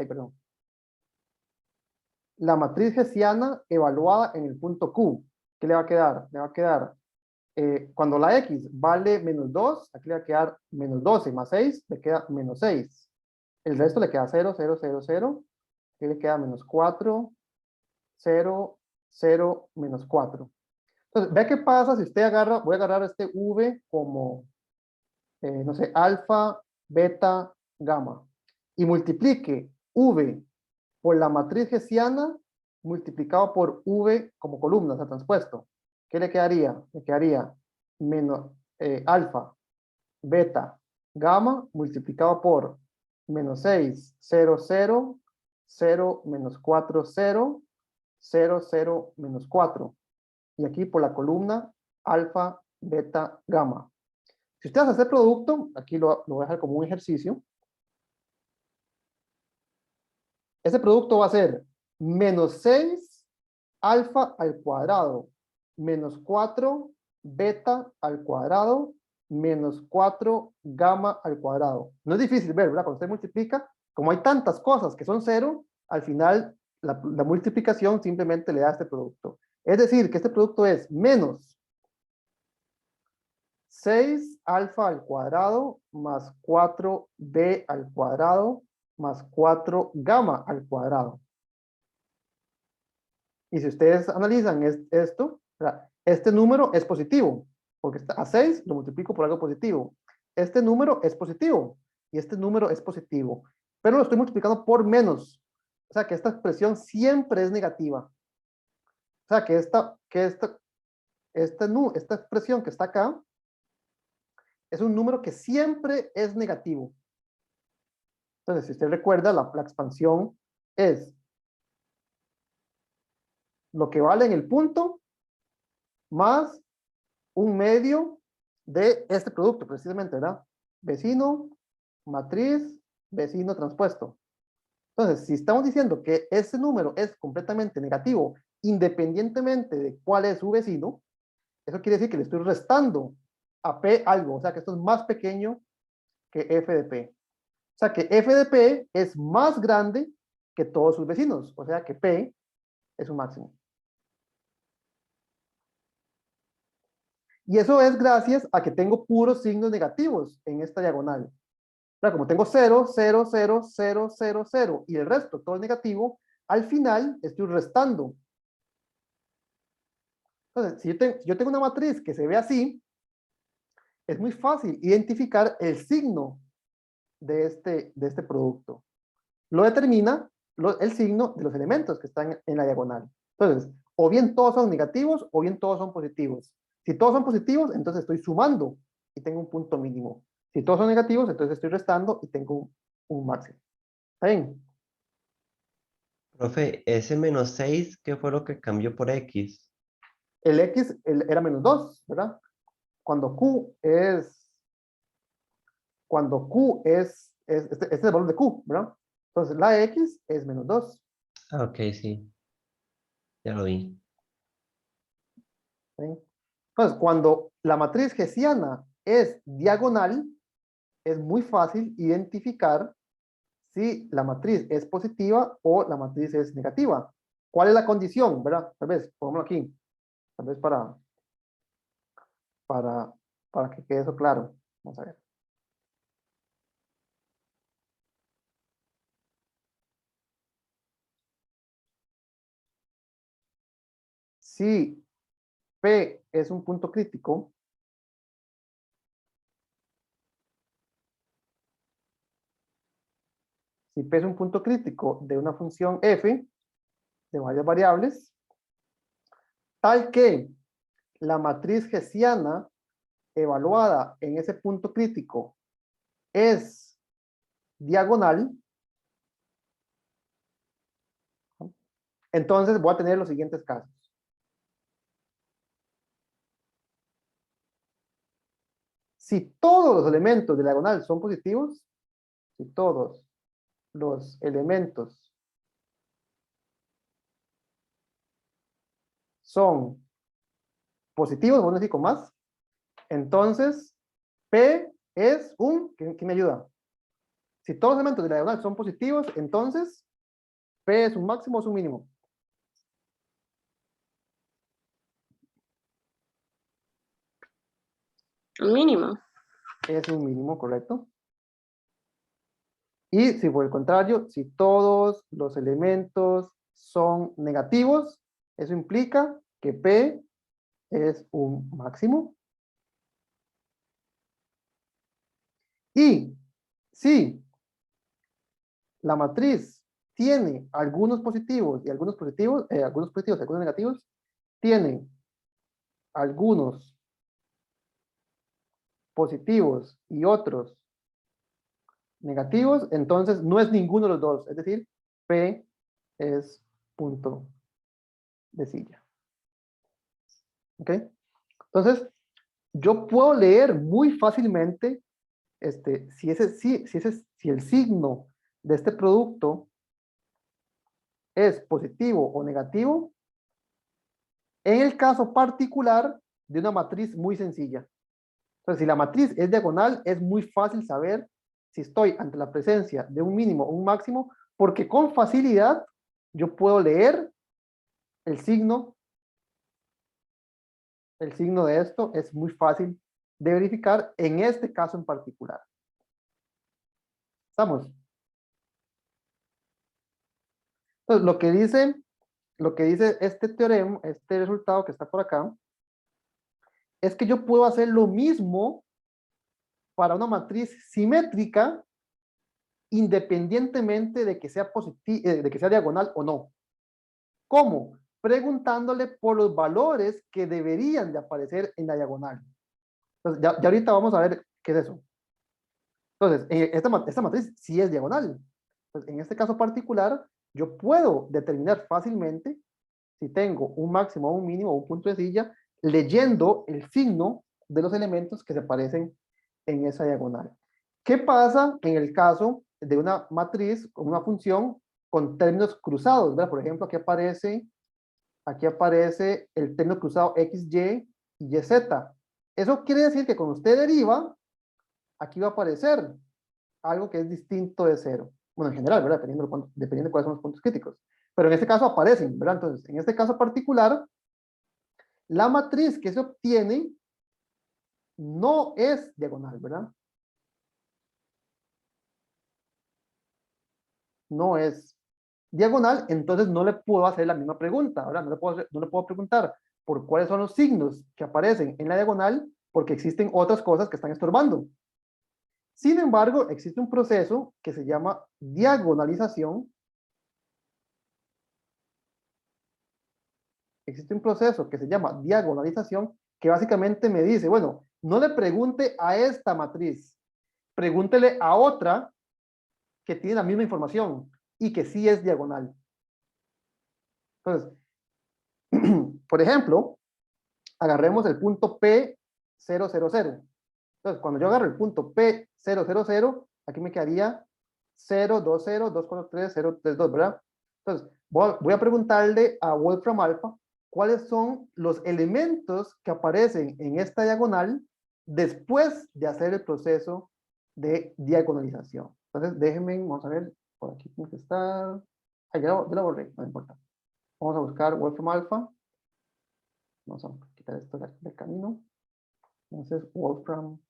[SPEAKER 1] la matriz hessiana evaluada en el punto Q, ¿qué le va a quedar? Le va a quedar, cuando la x vale menos 2, aquí le va a quedar menos 12 más 6, le queda menos 6. El resto le queda 0, 0, 0, 0. Aquí le queda menos 4, 0, 0, menos 4. Entonces, ve qué pasa si usted agarra, voy a agarrar este V como, no sé, alfa, beta, gamma. Y multiplique V por la matriz hessiana multiplicado por V como columna, o sea, transpuesto. ¿Qué le quedaría? Le quedaría menos alfa, beta, gamma multiplicado por menos 6, 0, 0, 0, menos 4, 0, 0, 0, menos 4. Y aquí por la columna alfa, beta, gamma. Si usted hace este producto, aquí lo voy a dejar como un ejercicio. Ese producto va a ser menos 6 alfa al cuadrado, menos 4 beta al cuadrado, menos 4 gamma al cuadrado. No es difícil ver, ¿verdad? Cuando usted multiplica, como hay tantas cosas que son 0, al final la multiplicación simplemente le da este producto. Es decir, que este producto es menos 6 alfa al cuadrado más 4b al cuadrado más 4 gamma al cuadrado. Y si ustedes analizan esto, este número es positivo, porque a 6 lo multiplico por algo positivo. Este número es positivo y este número es positivo, pero lo estoy multiplicando por menos. O sea que esta expresión siempre es negativa. O sea que esta expresión que está acá es un número que siempre es negativo. Entonces, si usted recuerda, la expansión es lo que vale en el punto más un medio de este producto, precisamente, ¿verdad? Vecino, matriz, vecino transpuesto. Entonces, si estamos diciendo que ese número es completamente negativo, independientemente de cuál es su vecino, eso quiere decir que le estoy restando a P algo, o sea que esto es más pequeño que F de P. O sea que F de P es más grande que todos sus vecinos, o sea que P es un máximo. Y eso es gracias a que tengo puros signos negativos en esta diagonal. Pero como tengo 0, 0, 0, 0, 0, 0 y el resto todo es negativo, al final estoy restando. Entonces, si yo tengo una matriz que se ve así, es muy fácil identificar el signo de este producto. Lo determina el signo de los elementos que están en la diagonal. Entonces, o bien todos son negativos o bien todos son positivos. Si todos son positivos, entonces estoy sumando y tengo un punto mínimo. Si todos son negativos, entonces estoy restando y tengo un máximo. ¿Está bien?
[SPEAKER 3] Profe, ese menos 6, ¿qué fue lo que cambió por X?
[SPEAKER 1] El X era menos 2, ¿verdad? Cuando Q este es el valor de Q, ¿verdad? Entonces la X es menos 2.
[SPEAKER 3] Ah, ok, sí. Ya lo vi.
[SPEAKER 1] ¿Sí? Entonces, cuando la matriz hessiana es diagonal, es muy fácil identificar si la matriz es positiva o la matriz es negativa. ¿Cuál es la condición? ¿Verdad? Tal vez, pongámoslo aquí. Tal vez para, para que quede eso claro. Vamos a ver. Si P es un punto crítico, si P es un punto crítico de una función f de varias variables, tal que la matriz hessiana evaluada en ese punto crítico es diagonal, entonces voy a tener los siguientes casos. Si todos los elementos de la diagonal son positivos, si todos los elementos son positivos, vamos a decir con más, entonces P es ¿quién me ayuda? Si todos los elementos de la diagonal son positivos, entonces P es un máximo o es un mínimo.
[SPEAKER 5] Un mínimo.
[SPEAKER 1] Es un mínimo, correcto. Y si por el contrario, si todos los elementos son negativos, eso implica que P es un máximo. Y si la matriz tiene algunos positivos y algunos positivos, algunos positivos y algunos negativos, tiene algunos positivos y otros negativos, entonces no es ninguno de los dos, es decir, P es punto de silla. ¿Ok? Entonces, yo puedo leer muy fácilmente si el signo de este producto es positivo o negativo en el caso particular de una matriz muy sencilla. Entonces, si la matriz es diagonal, es muy fácil saber si estoy ante la presencia de un mínimo o un máximo, porque con facilidad yo puedo leer el signo de esto, es muy fácil de verificar en este caso en particular. ¿Estamos? Entonces, lo que dice este teorema, este resultado que está por acá, es que yo puedo hacer lo mismo para una matriz simétrica independientemente de que sea de que sea diagonal o no. ¿Cómo? Preguntándole por los valores que deberían de aparecer en la diagonal. Entonces, ya ahorita vamos a ver qué es eso. Entonces, esta matriz sí es diagonal. Entonces, en este caso particular, yo puedo determinar fácilmente si tengo un máximo o un mínimo o un punto de silla leyendo el signo de los elementos que se aparecen en esa diagonal. ¿Qué pasa en el caso de una matriz con una función con términos cruzados? ¿Verdad? Por ejemplo, aquí aparece el término cruzado XY y YZ. Eso quiere decir que cuando usted deriva, aquí va a aparecer algo que es distinto de cero. Bueno, en general, ¿verdad? Dependiendo de cuáles son los puntos críticos. Pero en este caso aparecen, ¿verdad? Entonces, en este caso particular, la matriz que se obtiene no es diagonal, ¿verdad? No es diagonal, entonces no le puedo hacer la misma pregunta, ¿verdad? No le puedo preguntar por cuáles son los signos que aparecen en la diagonal porque existen otras cosas que están estorbando. Sin embargo, existe un proceso que se llama diagonalización. Existe un proceso que se llama diagonalización que básicamente me dice, bueno, no le pregunte a esta matriz, pregúntele a otra que tiene la misma información y que sí es diagonal. Entonces, por ejemplo, agarremos el punto P000. Entonces, cuando yo agarro el punto P000, aquí me quedaría 0, 2, 0, 2, 4, 3, 0, 3, 2, ¿verdad? Entonces, voy a preguntarle a Wolfram Alpha cuáles son los elementos que aparecen en esta diagonal después de hacer el proceso de diagonalización. Entonces, déjenme, vamos a ver, por aquí tiene que estar. Ah, yo la borré, no importa. Vamos a buscar Wolfram Alpha. Vamos a quitar esto del camino. Entonces, Wolfram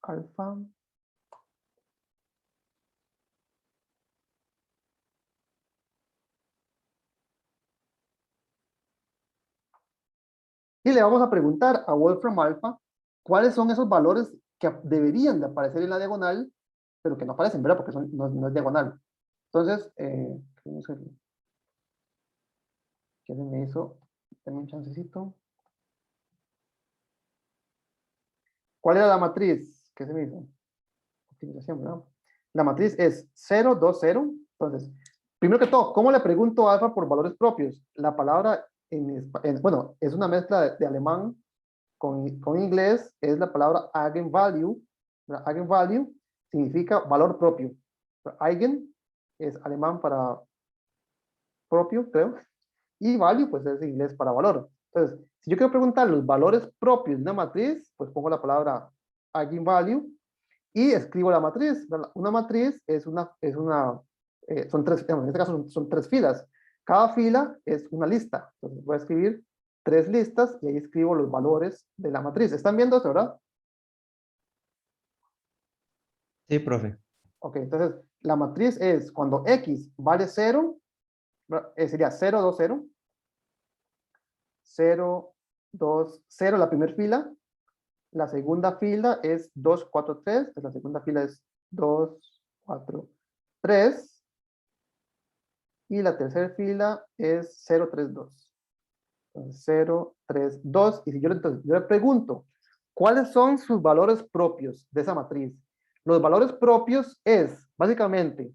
[SPEAKER 1] Alpha. Y le vamos a preguntar a Wolfram Alpha cuáles son esos valores que deberían de aparecer en la diagonal, pero que no aparecen, ¿verdad? Porque no es diagonal. Entonces, ¿qué se me hizo? Denme un chancecito. ¿Cuál era la matriz? ¿Qué se me hizo? Optimización, ¿verdad? La matriz es 0, 2, 0. Entonces, primero que todo, ¿cómo le pregunto a alfa por valores propios? La palabra, bueno, es una mezcla de alemán con inglés, es la palabra Eigenvalue. Eigenvalue significa valor propio. Eigen es alemán para propio, creo. Y value, pues es inglés para valor. Entonces, si yo quiero preguntar los valores propios de una matriz, pues pongo la palabra eigenvalue y escribo la matriz. Una matriz son tres, en este caso son tres filas. Cada fila es una lista. Entonces voy a escribir tres listas y ahí escribo los valores de la matriz. ¿Están viendo eso, verdad?
[SPEAKER 3] Sí, profe.
[SPEAKER 1] Ok, entonces la matriz es cuando X vale 0, sería 0, 2, 0. 0, 2, 0 la primera fila. La segunda fila es 2, 4, 3. La segunda fila es 2, 4, 3. Y la tercera fila es 0, 3, 2. Entonces, 0, 3, 2. Y si yo le pregunto, ¿cuáles son sus valores propios de esa matriz? Los valores propios es, básicamente,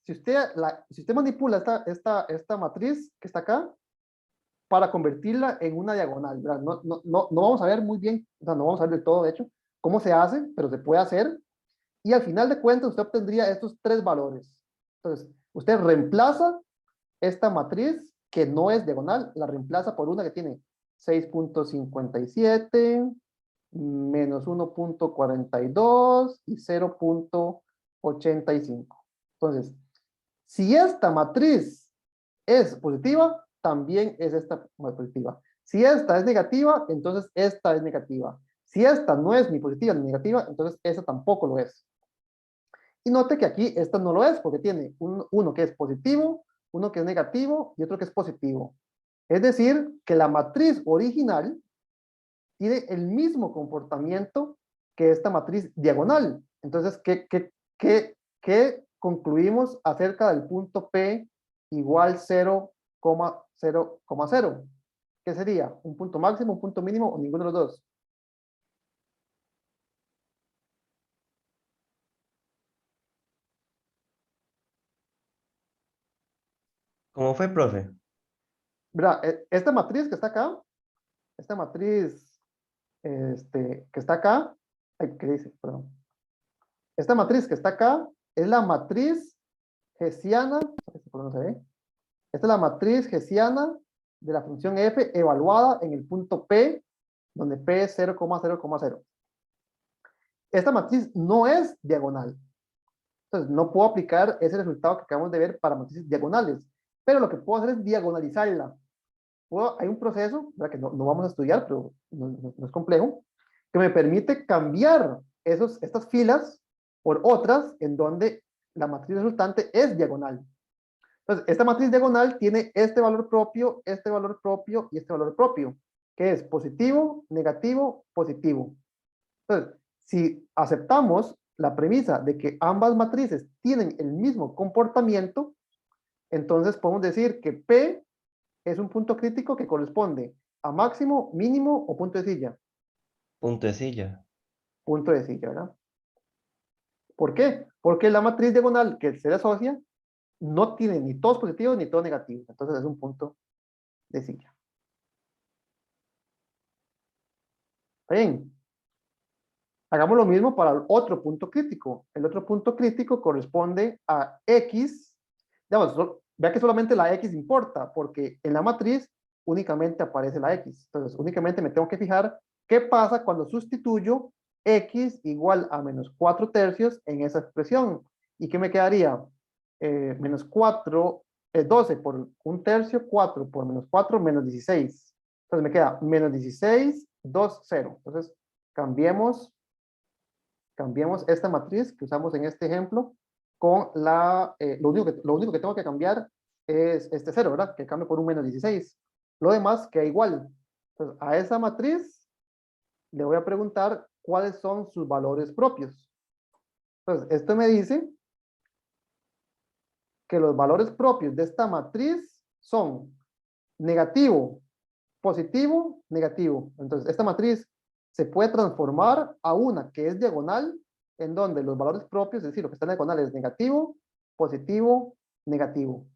[SPEAKER 1] si usted manipula esta matriz que está acá, para convertirla en una diagonal, ¿verdad? No vamos a ver muy bien, o sea, no vamos a ver del todo, de hecho, cómo se hace, pero se puede hacer. Y al final de cuentas, usted obtendría estos tres valores. Entonces, usted reemplaza esta matriz, que no es diagonal, la reemplaza por una que tiene 6.57, menos 1.42 y 0.85. Entonces, si esta matriz es positiva, también es esta positiva. Si esta es negativa, entonces esta es negativa. Si esta no es ni positiva ni negativa, entonces esta tampoco lo es. Y note que aquí esta no lo es, porque tiene uno que es positivo, uno que es negativo y otro que es positivo. Es decir, que la matriz original tiene el mismo comportamiento que esta matriz diagonal. Entonces, ¿qué concluimos acerca del punto P igual 0,0,0? ¿Qué sería? ¿Un punto máximo, un punto mínimo o ninguno de los dos?
[SPEAKER 3] ¿Cómo fue, profe?
[SPEAKER 1] ¿Verdad? Esta matriz que está acá, esta matriz que está acá, ¿qué dice? Perdón. Esta matriz que está acá es la matriz hessiana, no se ve. Esta es la matriz hessiana de la función f evaluada en el punto P, donde P es 0,0,0. Esta matriz no es diagonal. Entonces, no puedo aplicar ese resultado que acabamos de ver para matrices diagonales. Pero lo que puedo hacer es diagonalizarla. Hay un proceso, ¿verdad?, que no vamos a estudiar, pero no es complejo, que me permite cambiar estas filas por otras en donde la matriz resultante es diagonal. Entonces, esta matriz diagonal tiene este valor propio y este valor propio, que es positivo, negativo, positivo. Entonces, si aceptamos la premisa de que ambas matrices tienen el mismo comportamiento, entonces podemos decir que P es un punto crítico que corresponde a máximo, mínimo o punto de silla.
[SPEAKER 3] Punto de silla.
[SPEAKER 1] Punto de silla, ¿verdad? ¿Por qué? Porque la matriz diagonal que se le asocia no tiene ni todos positivos ni todos negativos. Entonces es un punto de silla. Bien. Hagamos lo mismo para el otro punto crítico. El otro punto crítico corresponde a X. Digamos, vea que solamente la X importa, porque en la matriz únicamente aparece la X. Entonces, únicamente me tengo que fijar qué pasa cuando sustituyo X igual a menos 4 tercios en esa expresión. ¿Y qué me quedaría? Menos 4, 12 por un tercio, 4 por menos 4, menos 16. Entonces me queda menos 16, 2, 0. Entonces, cambiemos esta matriz que usamos en este ejemplo con lo único que tengo que cambiar es este 0, ¿verdad? Que cambie por un menos 16. Lo demás queda igual. Entonces, a esa matriz le voy a preguntar cuáles son sus valores propios. Entonces, esto me dice que los valores propios de esta matriz son negativo, positivo, negativo. Entonces, esta matriz se puede transformar a una que es diagonal, en donde los valores propios, es decir, lo que está en la diagonal es negativo, positivo, negativo.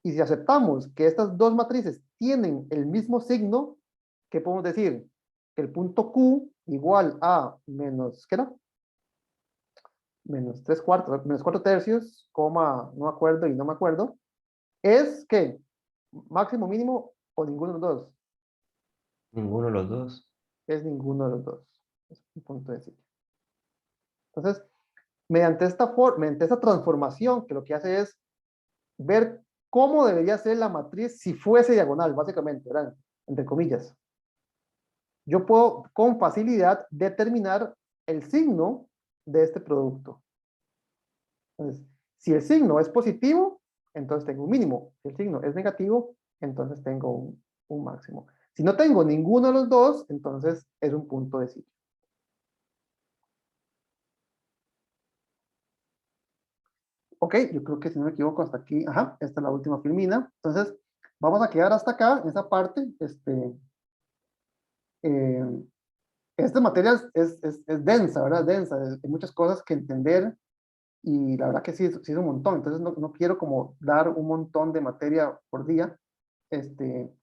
[SPEAKER 1] Y si aceptamos que estas dos matrices tienen el mismo signo, ¿qué podemos decir? Que el punto Q igual a menos, ¿qué era? Menos 3 cuartos, menos 4 tercios, coma, no me acuerdo y no me acuerdo, es que máximo, mínimo o ninguno de los dos.
[SPEAKER 3] Ninguno de los dos.
[SPEAKER 1] Es ninguno de los dos. Es un punto de silla. Entonces, mediante esta transformación, que lo que hace es ver cómo debería ser la matriz si fuese diagonal, básicamente, ¿verdad? Entre comillas. Yo puedo con facilidad determinar el signo de este producto. Entonces, si el signo es positivo, entonces tengo un mínimo. Si el signo es negativo, entonces tengo un máximo. Si no tengo ninguno de los dos, entonces es un punto de silla. Ok, yo creo que si no me equivoco hasta aquí, ajá, esta es la última filmina. Entonces, vamos a quedar hasta acá, en esa parte. Eh, esta materia es densa, ¿verdad? Densa, hay muchas cosas que entender y la verdad que sí, sí es un montón. Entonces, no quiero como dar un montón de materia por día.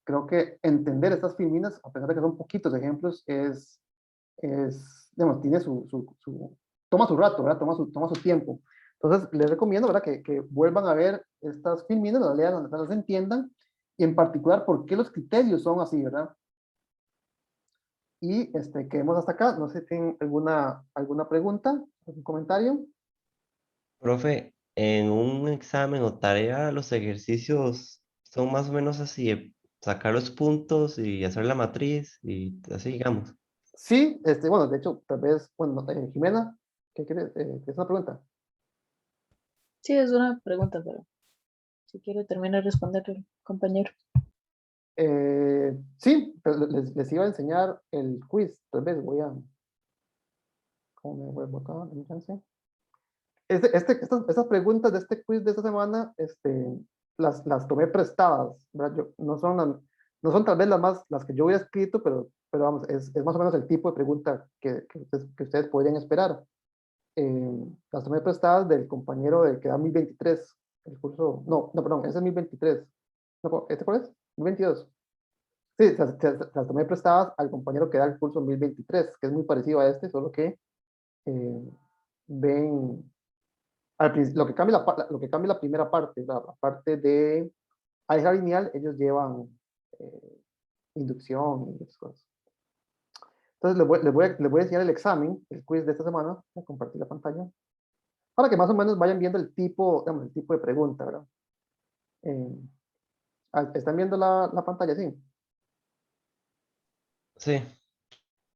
[SPEAKER 1] Creo que entender estas filminas, a pesar de que son poquitos ejemplos, digamos, tiene toma su rato, ¿verdad? Toma su tiempo. Entonces, les recomiendo, ¿verdad? Que vuelvan a ver estas filminas, las lean, las entiendan, y en particular, por qué los criterios son así, ¿verdad? Y quedemos hasta acá. No sé si tienen alguna pregunta, algún comentario.
[SPEAKER 3] Profe, en un examen o tarea, los ejercicios son más o menos así, sacar los puntos y hacer la matriz y así, digamos.
[SPEAKER 1] Sí, bueno, de hecho, tal vez, bueno, Jimena, ¿qué quieres? ¿Es una pregunta?
[SPEAKER 5] Sí, es una pregunta, pero si quiere termina de responder el compañero.
[SPEAKER 1] Sí, pero les iba a enseñar el quiz. Tal vez ¿cómo me vuelvo acá? Dame un chance. Estas preguntas de este quiz de esta semana, las tomé prestadas, ¿verdad? No son tal vez las que yo hubiera escrito, pero vamos, es más o menos el tipo de pregunta que ustedes podrían esperar. Las tomé prestadas del compañero que da 1023, el curso, no, perdón, ese es 1023. No, ¿este cuál es? 1022. Sí, las tomé prestadas al compañero que da el curso 1023, que es muy parecido a solo que ven lo que cambia la primera parte, la parte de álgebra lineal, ellos llevan inducción y esas cosas. Entonces les voy a enseñar el examen, el quiz de esta semana. Voy a compartir la pantalla para que más o menos vayan viendo el tipo de pregunta, ¿verdad? ¿Están viendo la pantalla? Sí.
[SPEAKER 3] Sí,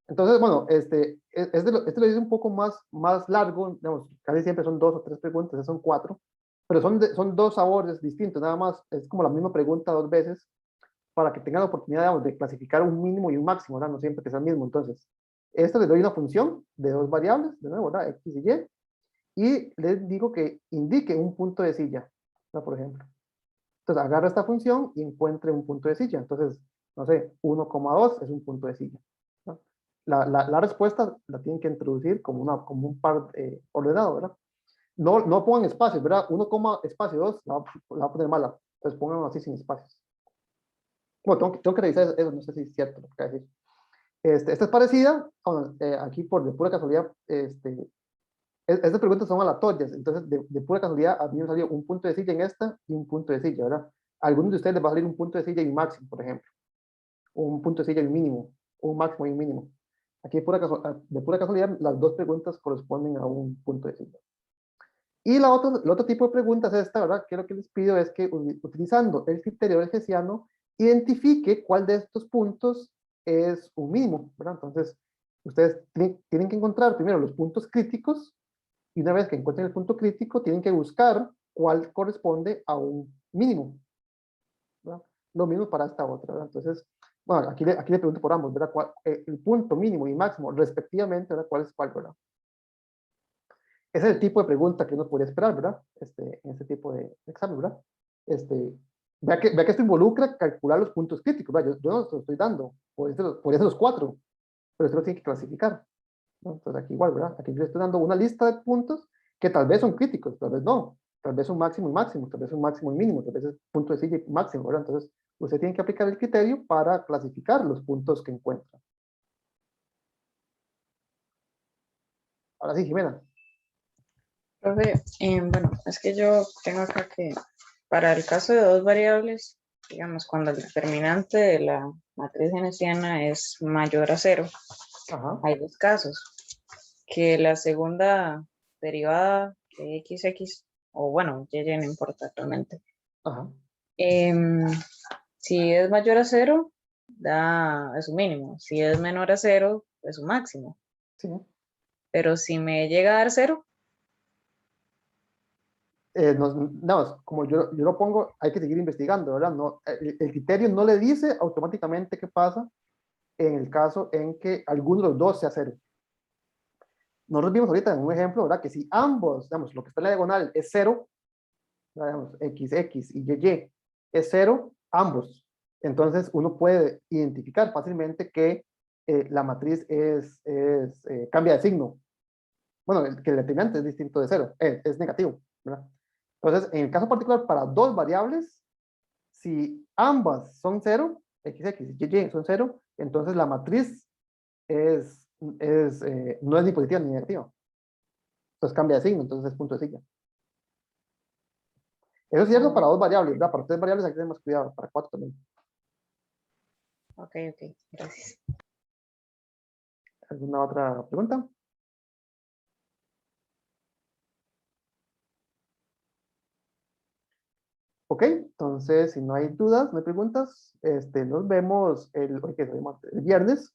[SPEAKER 1] Entonces, bueno, este lo hice un poco más largo, digamos, casi siempre son 2 o 3 preguntas, son 4. pero son dos sabores distintos, nada más, es como la misma pregunta dos veces, para que tengan la oportunidad, digamos, de clasificar un mínimo y un máximo, ¿verdad? No siempre que sea el mismo. Entonces, esto le doy una función de dos variables, de nuevo, ¿verdad? X y Y les digo que indique un punto de silla, ¿verdad? Por ejemplo. Entonces, agarra esta función y encuentre un punto de silla. Entonces, no sé, 1,2 es un punto de silla, ¿no? La respuesta la tienen que introducir como un par ordenado, ¿verdad? No pongan espacios, ¿verdad? 1, espacio 2, la va a poner mala. Entonces, pongan así sin espacios. Bueno, tengo que revisar eso, no sé si es cierto lo que acaba de decir. Esta es parecida, aquí por de pura casualidad, estas preguntas son aleatorias, entonces de pura casualidad a mí me salió un punto de silla en esta y un punto de silla, ¿verdad? A algunos de ustedes les va a salir un punto de silla y un máximo, por ejemplo, o un punto de silla y un mínimo, o un máximo y un mínimo. Aquí de pura casualidad las dos preguntas corresponden a un punto de silla. Y el otro tipo de preguntas es esta, ¿verdad? Que lo que les pido es que utilizando el criterio del hessiano, identifique cuál de estos puntos es un mínimo, ¿verdad? Entonces, ustedes tienen que encontrar primero los puntos críticos y una vez que encuentren el punto crítico, tienen que buscar cuál corresponde a un mínimo, ¿verdad? Lo mismo para esta otra, ¿verdad? Entonces, bueno, aquí le pregunto por ambos, ¿verdad? El punto mínimo y máximo, respectivamente, ¿verdad? ¿Cuál es cuál, verdad? Ese es el tipo de pregunta que uno podría esperar, ¿verdad? En este tipo de examen, ¿verdad? Vea que esto involucra calcular los puntos críticos, ¿verdad? Yo no se los estoy dando, podría ser los 4, pero usted lo tiene que clasificar, ¿no? Entonces aquí igual, ¿verdad? Aquí yo estoy dando una lista de puntos que tal vez son críticos, tal vez no, tal vez son máximo y máximo, tal vez un máximo y mínimo, tal vez es punto de silla y máximo, ¿verdad? Entonces usted tiene que aplicar el criterio para clasificar los puntos que encuentra. Ahora sí, Jimena.
[SPEAKER 5] Profe, bueno, es que yo tengo acá que para el caso de dos variables, digamos, cuando el determinante de la matriz genesiana es mayor a 0,
[SPEAKER 1] Ajá.
[SPEAKER 5] hay dos casos, que la segunda derivada de XX, o bueno, y no importa realmente,
[SPEAKER 1] Ajá.
[SPEAKER 5] si es mayor a 0, es un mínimo, si es menor a 0, es un máximo,
[SPEAKER 1] Sí.
[SPEAKER 5] pero si me llega a dar 0,
[SPEAKER 1] No, como yo lo pongo, hay que seguir investigando, ¿verdad? No, el criterio no le dice automáticamente qué pasa en el caso en que alguno de los dos sea 0. Nosotros vimos ahorita en un ejemplo, ¿verdad? Que si ambos, digamos, lo que está en la diagonal es 0, digamos, XX y YY es 0, ambos. Entonces uno puede identificar fácilmente que la matriz cambia de signo. Bueno, que el determinante es distinto de 0, es negativo, ¿verdad? Entonces, en el caso particular, para dos variables, si ambas son 0, XX y YY son 0, entonces la matriz no es ni positiva ni negativa. Entonces cambia de signo, entonces es punto de silla. Eso es cierto para dos variables, ¿verdad? Para tres variables hay que tener más cuidado, para 4 también.
[SPEAKER 5] ok, gracias.
[SPEAKER 1] ¿Alguna otra pregunta? Ok, entonces si no hay dudas, no hay preguntas, nos vemos el viernes.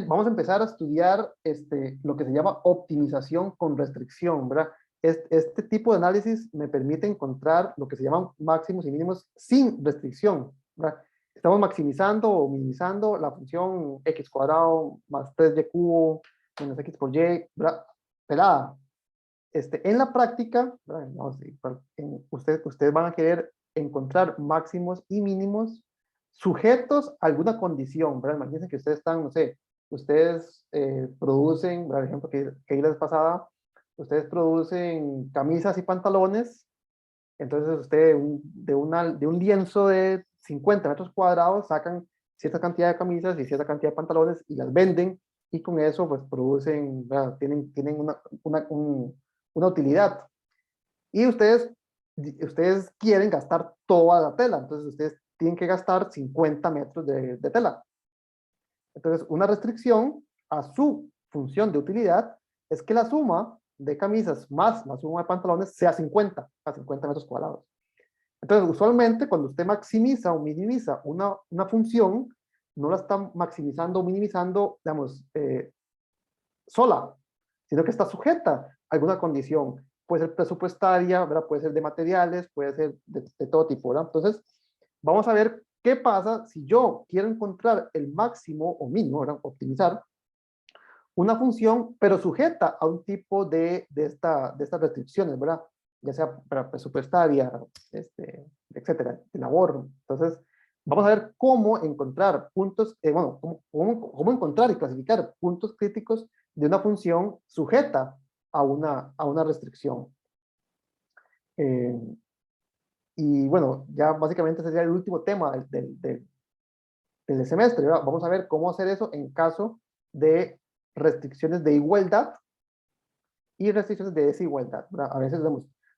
[SPEAKER 1] Vamos a empezar a estudiar lo que se llama optimización con restricción, ¿verdad? Este tipo de análisis me permite encontrar lo que se llaman máximos y mínimos sin restricción, ¿verdad? Estamos maximizando o minimizando la función x cuadrado más 3y cubo menos x por y, ¿verdad? Pelada. En la práctica, ¿verdad? No, sí, ustedes van a querer encontrar máximos y mínimos sujetos a alguna condición, ¿verdad? Imagínense que ustedes están, no sé, ustedes producen, por ejemplo, que ahí la vez pasada, ustedes producen camisas y pantalones, entonces ustedes de un lienzo de 50 metros cuadrados sacan cierta cantidad de camisas y cierta cantidad de pantalones y las venden y con eso pues producen, ¿verdad? Tienen una utilidad. Y ustedes quieren gastar toda la tela, entonces ustedes tienen que gastar 50 metros de tela. Entonces, una restricción a su función de utilidad es que la suma de camisas más la suma de pantalones sea 50 metros cuadrados. Entonces, usualmente cuando usted maximiza o minimiza una función, no la está maximizando o minimizando, digamos, sola, sino que está sujeta a alguna condición. puede ser presupuestaria, ¿verdad? Puede ser de materiales, puede ser de todo tipo, ¿verdad? Entonces, vamos a ver qué pasa si yo quiero encontrar el máximo o mínimo, ¿verdad? Optimizar una función, pero sujeta a un tipo de estas restricciones, ¿verdad? Ya sea para presupuestaria, etcétera, de labor. Entonces, vamos a ver cómo encontrar puntos, bueno, cómo encontrar y clasificar puntos críticos de una función sujeta a una restricción. Y bueno, ya básicamente sería el último tema del semestre, ¿verdad? Vamos a ver cómo hacer eso en caso de restricciones de igualdad y restricciones de desigualdad, ¿verdad? A veces,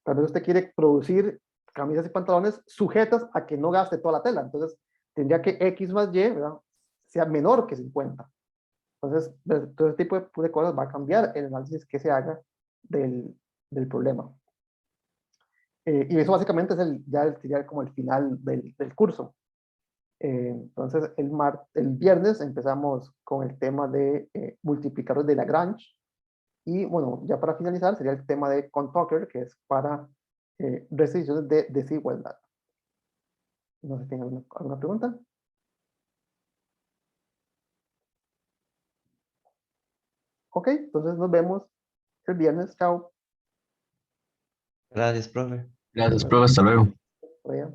[SPEAKER 1] tal vez usted quiere producir camisas y pantalones sujetas a que no gaste toda la tela, entonces tendría que X más Y, ¿verdad? Sea menor que 50. Entonces, todo ese tipo de cosas va a cambiar el análisis que se haga del problema. Y eso básicamente es sería como el final del curso. Entonces, el viernes empezamos con el tema de multiplicadores de Lagrange. Y bueno, ya para finalizar sería el tema de Cohn-Tucker, que es para restricciones de desigualdad. No sé si tienen alguna pregunta. Ok, entonces nos vemos el viernes. Chao.
[SPEAKER 3] Gracias, profe.
[SPEAKER 6] Gracias, profe. Hasta luego.
[SPEAKER 1] Por allá.